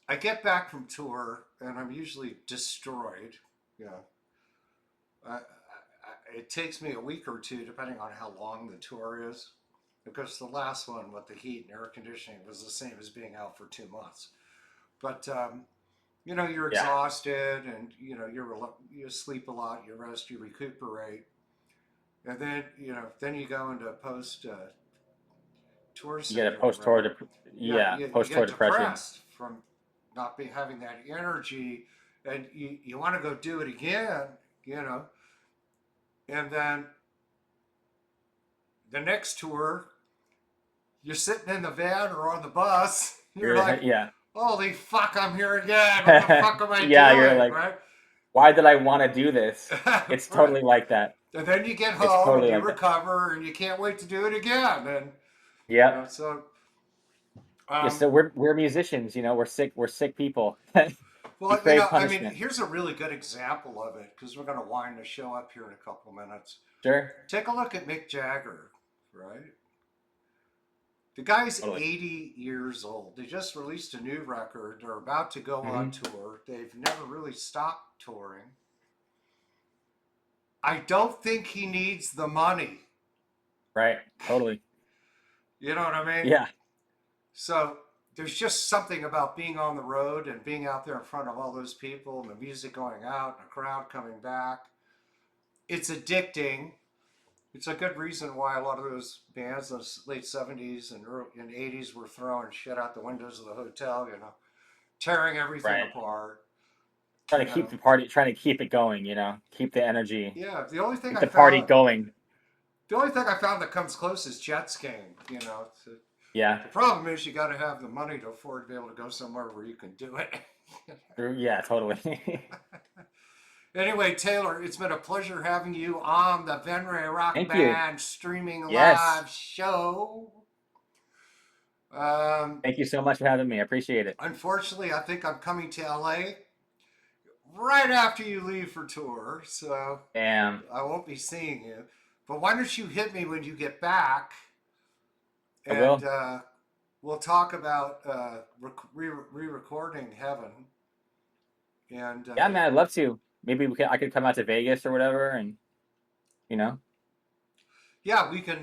I get back from tour and I'm usually destroyed. You know, it takes me a week or two, depending on how long the tour is, because the last one with the heat and air conditioning was the same as being out for 2 months. But you know, you're Yeah. exhausted, and you know, you sleep a lot, you rest, you recuperate, and then you know, then you go into post tour You get a syndrome, post tour. right? Yeah, Yeah. you Post tour get depression. depressed from not be having that energy, and you want to go do it again, you know, and then the next tour, you're sitting in the van or on the bus, you're like, Yeah. holy fuck, I'm here again. What the fuck am I Yeah. You're doing, like, right? why did I want to do this? It's Right. totally like that. And then you get It's home and totally you like that. recover and you can't wait to do it again. And you know, Yep. so Yeah. um, So we're musicians. We're sick. We're sick people. We well, you crave know, I mean, punishment. here's a really good example of it because we're going to wind the show up here in a couple of minutes. Sure. Take a look at Mick Jagger, right? The guy's Totally. 80 years old. They just released a new record. They're about to go on Hmm. tour. They've never really stopped touring. I don't think he needs the money. Right. Totally. You know what I mean? Yeah. So there's just something about being on the road and being out there in front of all those people and the music going out and the crowd coming back. It's addicting. It's a good reason why a lot of those bands in the late 70s and early and 80s were throwing shit out the windows of the hotel, tearing everything Right. apart. Trying You to keep know, the party, trying to keep it going, keep the energy, yeah. The only thing keep I the party found, going. the only thing I found that comes close is jet skiing. Yeah. The problem is you got to have the money to afford to be able to go somewhere where you can do it. Yeah, totally. Anyway, Taylor, it's been a pleasure having you on the Venrez Rock Thank you. Band streaming Yes. live show. Um, Thank you so much for having me. I appreciate it. Unfortunately, I think I'm coming to LA right after you leave for tour, so Damn. I won't be seeing you. But why don't you hit me when you get back, I and will. we'll talk about re-recording Heaven. And Yeah, man, I'd love to. Maybe I could come out to Vegas or whatever, and you know, yeah, we can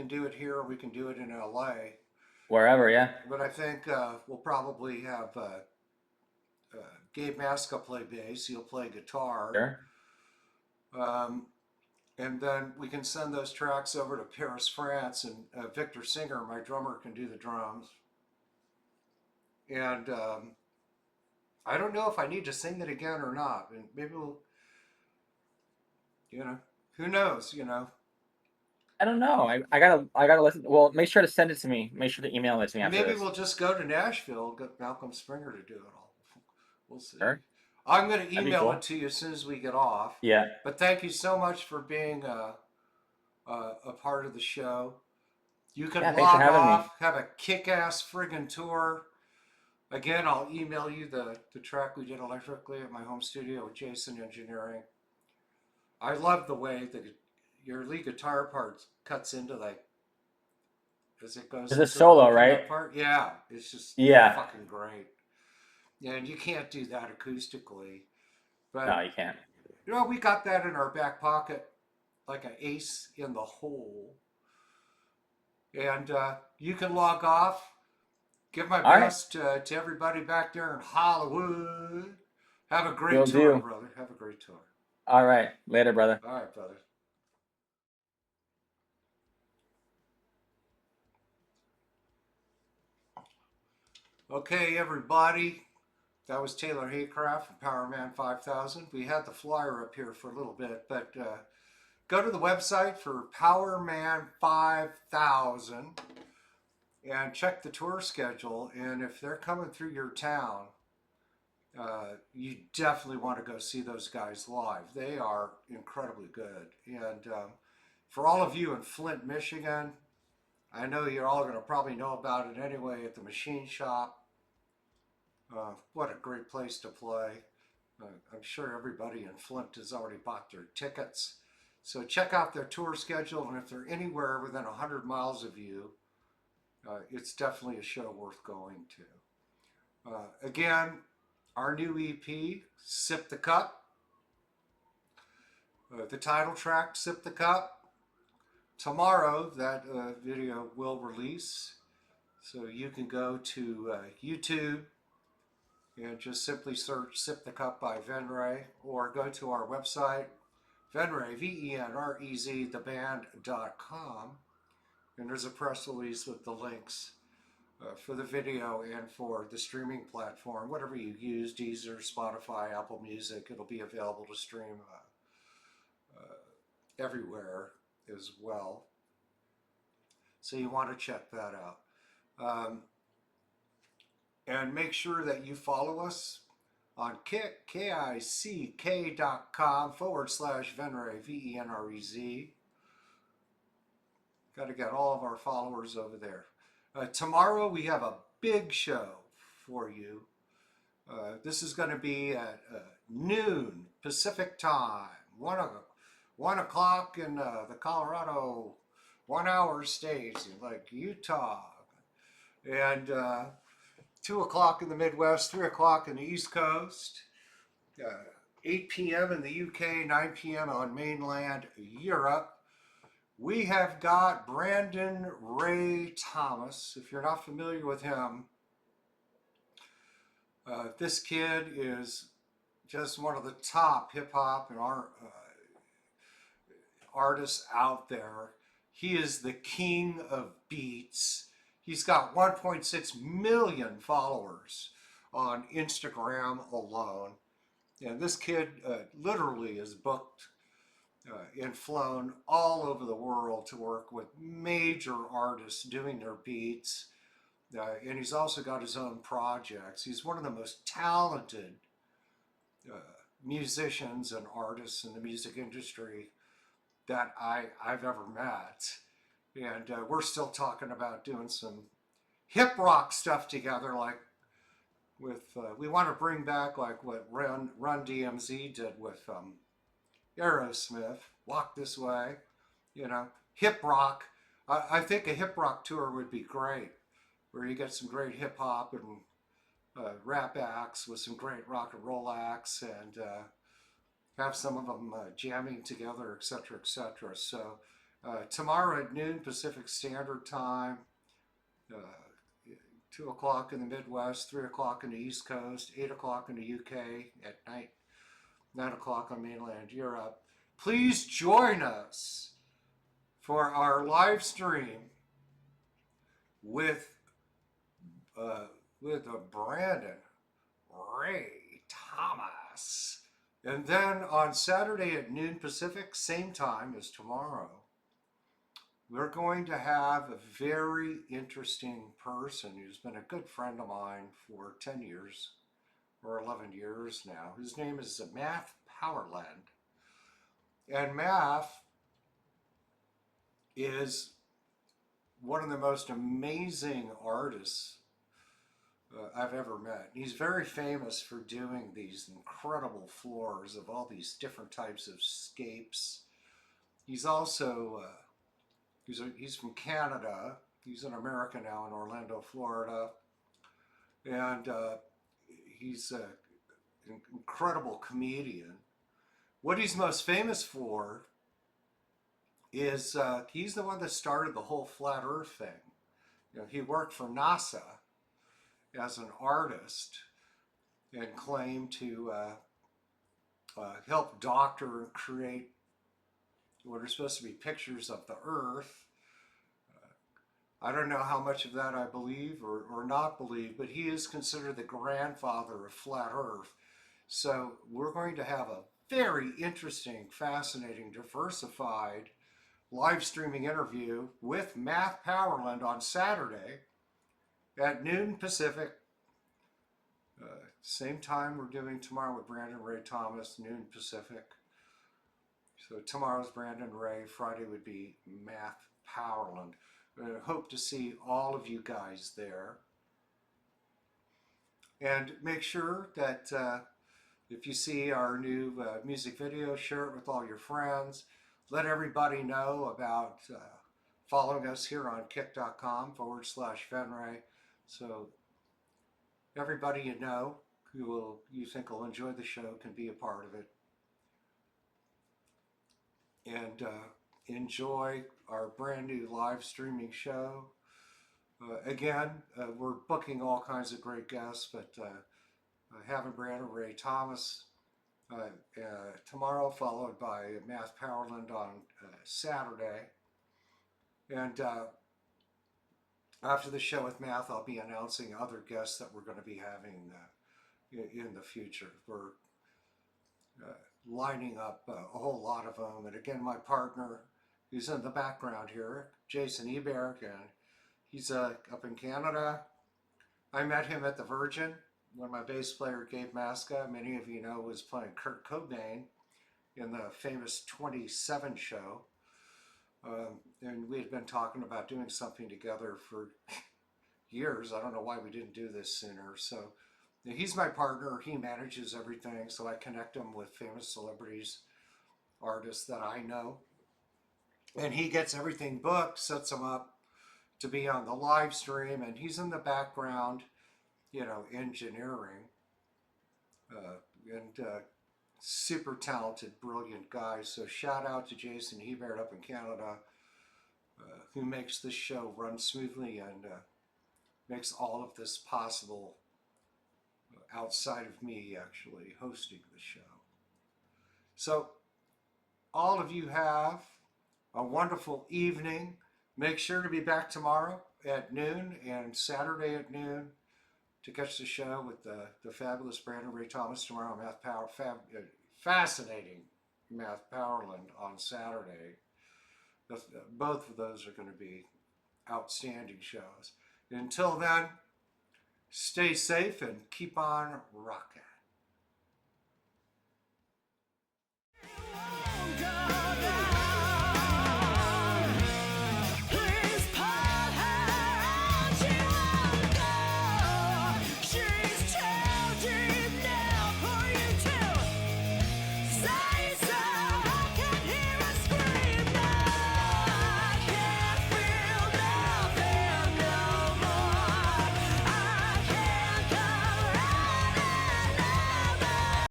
do it here, or we can do it in LA. wherever. Yeah. But I think we'll probably have Gabe Masca play bass. He'll play guitar. Sure. Um, and then we can send those tracks over to Paris, France, and Victor Singer, my drummer, can do the drums. And I don't know if I need to sing it again or not. And maybe we'll, who knows, I don't know. I gotta listen. Well, make sure to send it to me. Make sure to email it to me after Maybe this. we'll just go to Nashville, get Malcolm Springer to do it all. We'll see. Sure. I'm going to That'd be email it cool. to you as soon as we get off. Yeah. But thank you so much for being a part of the show. You can Yeah. Thanks for log having me. off, have a kick-ass friggin' tour. Again, I'll email you the track we did electrically at my home studio with Jason Engineering. I love the way that your lead guitar part cuts into as it goes It's a into the solo, right? open up part. Yeah, it's just Yeah. fucking great. And you can't do that acoustically. No, But, you can't. we got that in our back pocket like an ace in the hole. And you can log off. Give my All right. best to everybody back there in Hollywood. Have a great Will tour, do. brother. Have a great tour. All right. Later, brother. All right, brother. Okay, everybody. That was Taylor Haycraft from Powerman 5000. We had the flyer up here for a little bit, but go to the website for Powerman 5000 and check the tour schedule. And if they're coming through your town, you definitely want to go see those guys live. They are incredibly good. And for all of you in Flint, Michigan, I know you're all going to probably know about it anyway at the Machine Shop. What a great place to play. I'm sure everybody in Flint has already bought their tickets. So check out their tour schedule, and if they're anywhere within 100 miles of you, it's definitely a show worth going to. Again, our new EP, Sip the Cup. The title track, Sip the Cup. Tomorrow, that video will release. So you can go to YouTube and just simply search Sip the Cup by Venrez, or go to our website, Venrez, Venrez, theband.com. And there's a press release with the links for the video and for the streaming platform. Whatever you use, Deezer, Spotify, Apple Music, it'll be available to stream everywhere as well. So you want to check that out. And make sure that you follow us on kick.com/Venrez, Venrez. Got to get all of our followers over there. Tomorrow we have a big show for you. This is going to be at noon Pacific time, 1 o'clock in the Colorado 1 hour states like Utah, and 2 o'clock in the Midwest, 3 o'clock in the East Coast, 8 p.m. in the UK, 9 p.m. on mainland Europe. We have got Brandon Ray Thomas. If you're not familiar with him, this kid is just one of the top hip hop and art artists out there. He is the king of beats. He's got 1.6 million followers on Instagram alone. And this kid literally is booked and flown all over the world to work with major artists doing their beats. And he's also got his own projects. He's one of the most talented musicians and artists in the music industry that I've ever met. And we're still talking about doing some hip rock stuff together, like with, we want to bring back like what Run DMZ did with Aerosmith, Walk This Way, hip rock. I think a hip rock tour would be great, where you get some great hip hop and rap acts with some great rock and roll acts, and have some of them jamming together, etc., etc. So tomorrow at noon Pacific Standard Time, uh, 2 o'clock in the Midwest, 3 o'clock in the East Coast, 8 o'clock in the UK at night, 9 o'clock on mainland Europe. Please join us for our live stream with Brandon Ray Thomas. And then on Saturday at noon Pacific, same time as tomorrow, we're going to have a very interesting person who's been a good friend of mine for 10 years or 11 years now. His name is Math Powerland. And Math is one of the most amazing artists I've ever met. He's very famous for doing these incredible floors of all these different types of scapes. He's also he's from Canada. He's an American now in Orlando, Florida, and he's an incredible comedian. What he's most famous for is he's the one that started the whole flat Earth thing. He worked for NASA as an artist and claimed to help doctor and create what are supposed to be pictures of the Earth. I don't know how much of that I believe or not believe, but he is considered the grandfather of flat Earth. So we're going to have a very interesting, fascinating, diversified live streaming interview with Math Powerland on Saturday at noon Pacific. Same time we're doing tomorrow with Brandon Ray Thomas, noon Pacific. So tomorrow's Brandon Ray, Friday would be Math Powerland. Hope to see all of you guys there. And make sure that if you see our new music video, share it with all your friends. Let everybody know about following us here on kick.com/Venrez. So everybody you know you think will enjoy the show can be a part of it. And enjoy our brand new live streaming show. Again, we're booking all kinds of great guests, but having Brandon Ray Thomas tomorrow, followed by Math Powerland on Saturday. And after the show with Math, I'll be announcing other guests that we're going to be having in the future. We're lining up a whole lot of them. And again, my partner, who's in the background here, Jason Eberg, and he's up in Canada. I met him at the Virgin when my bass player, Gabe Masca, many of you know, was playing Kurt Cobain in the famous 27 show. And we had been talking about doing something together for years. I don't know why we didn't do this sooner. So he's my partner. He manages everything. So I connect him with famous celebrities, artists that I know. And he gets everything booked, sets them up to be on the live stream. And he's in the background, engineering. And super talented, brilliant guy. So shout out to Jason Hebert up in Canada who makes this show run smoothly and makes all of this possible outside of me actually hosting the show. So, all of you have a wonderful evening. Make sure to be back tomorrow at noon and Saturday at noon to catch the show with the fabulous Brandon Ray Thomas tomorrow. Fascinating Math Powerland on Saturday. Both of those are going to be outstanding shows. Until then, stay safe and keep on rocking.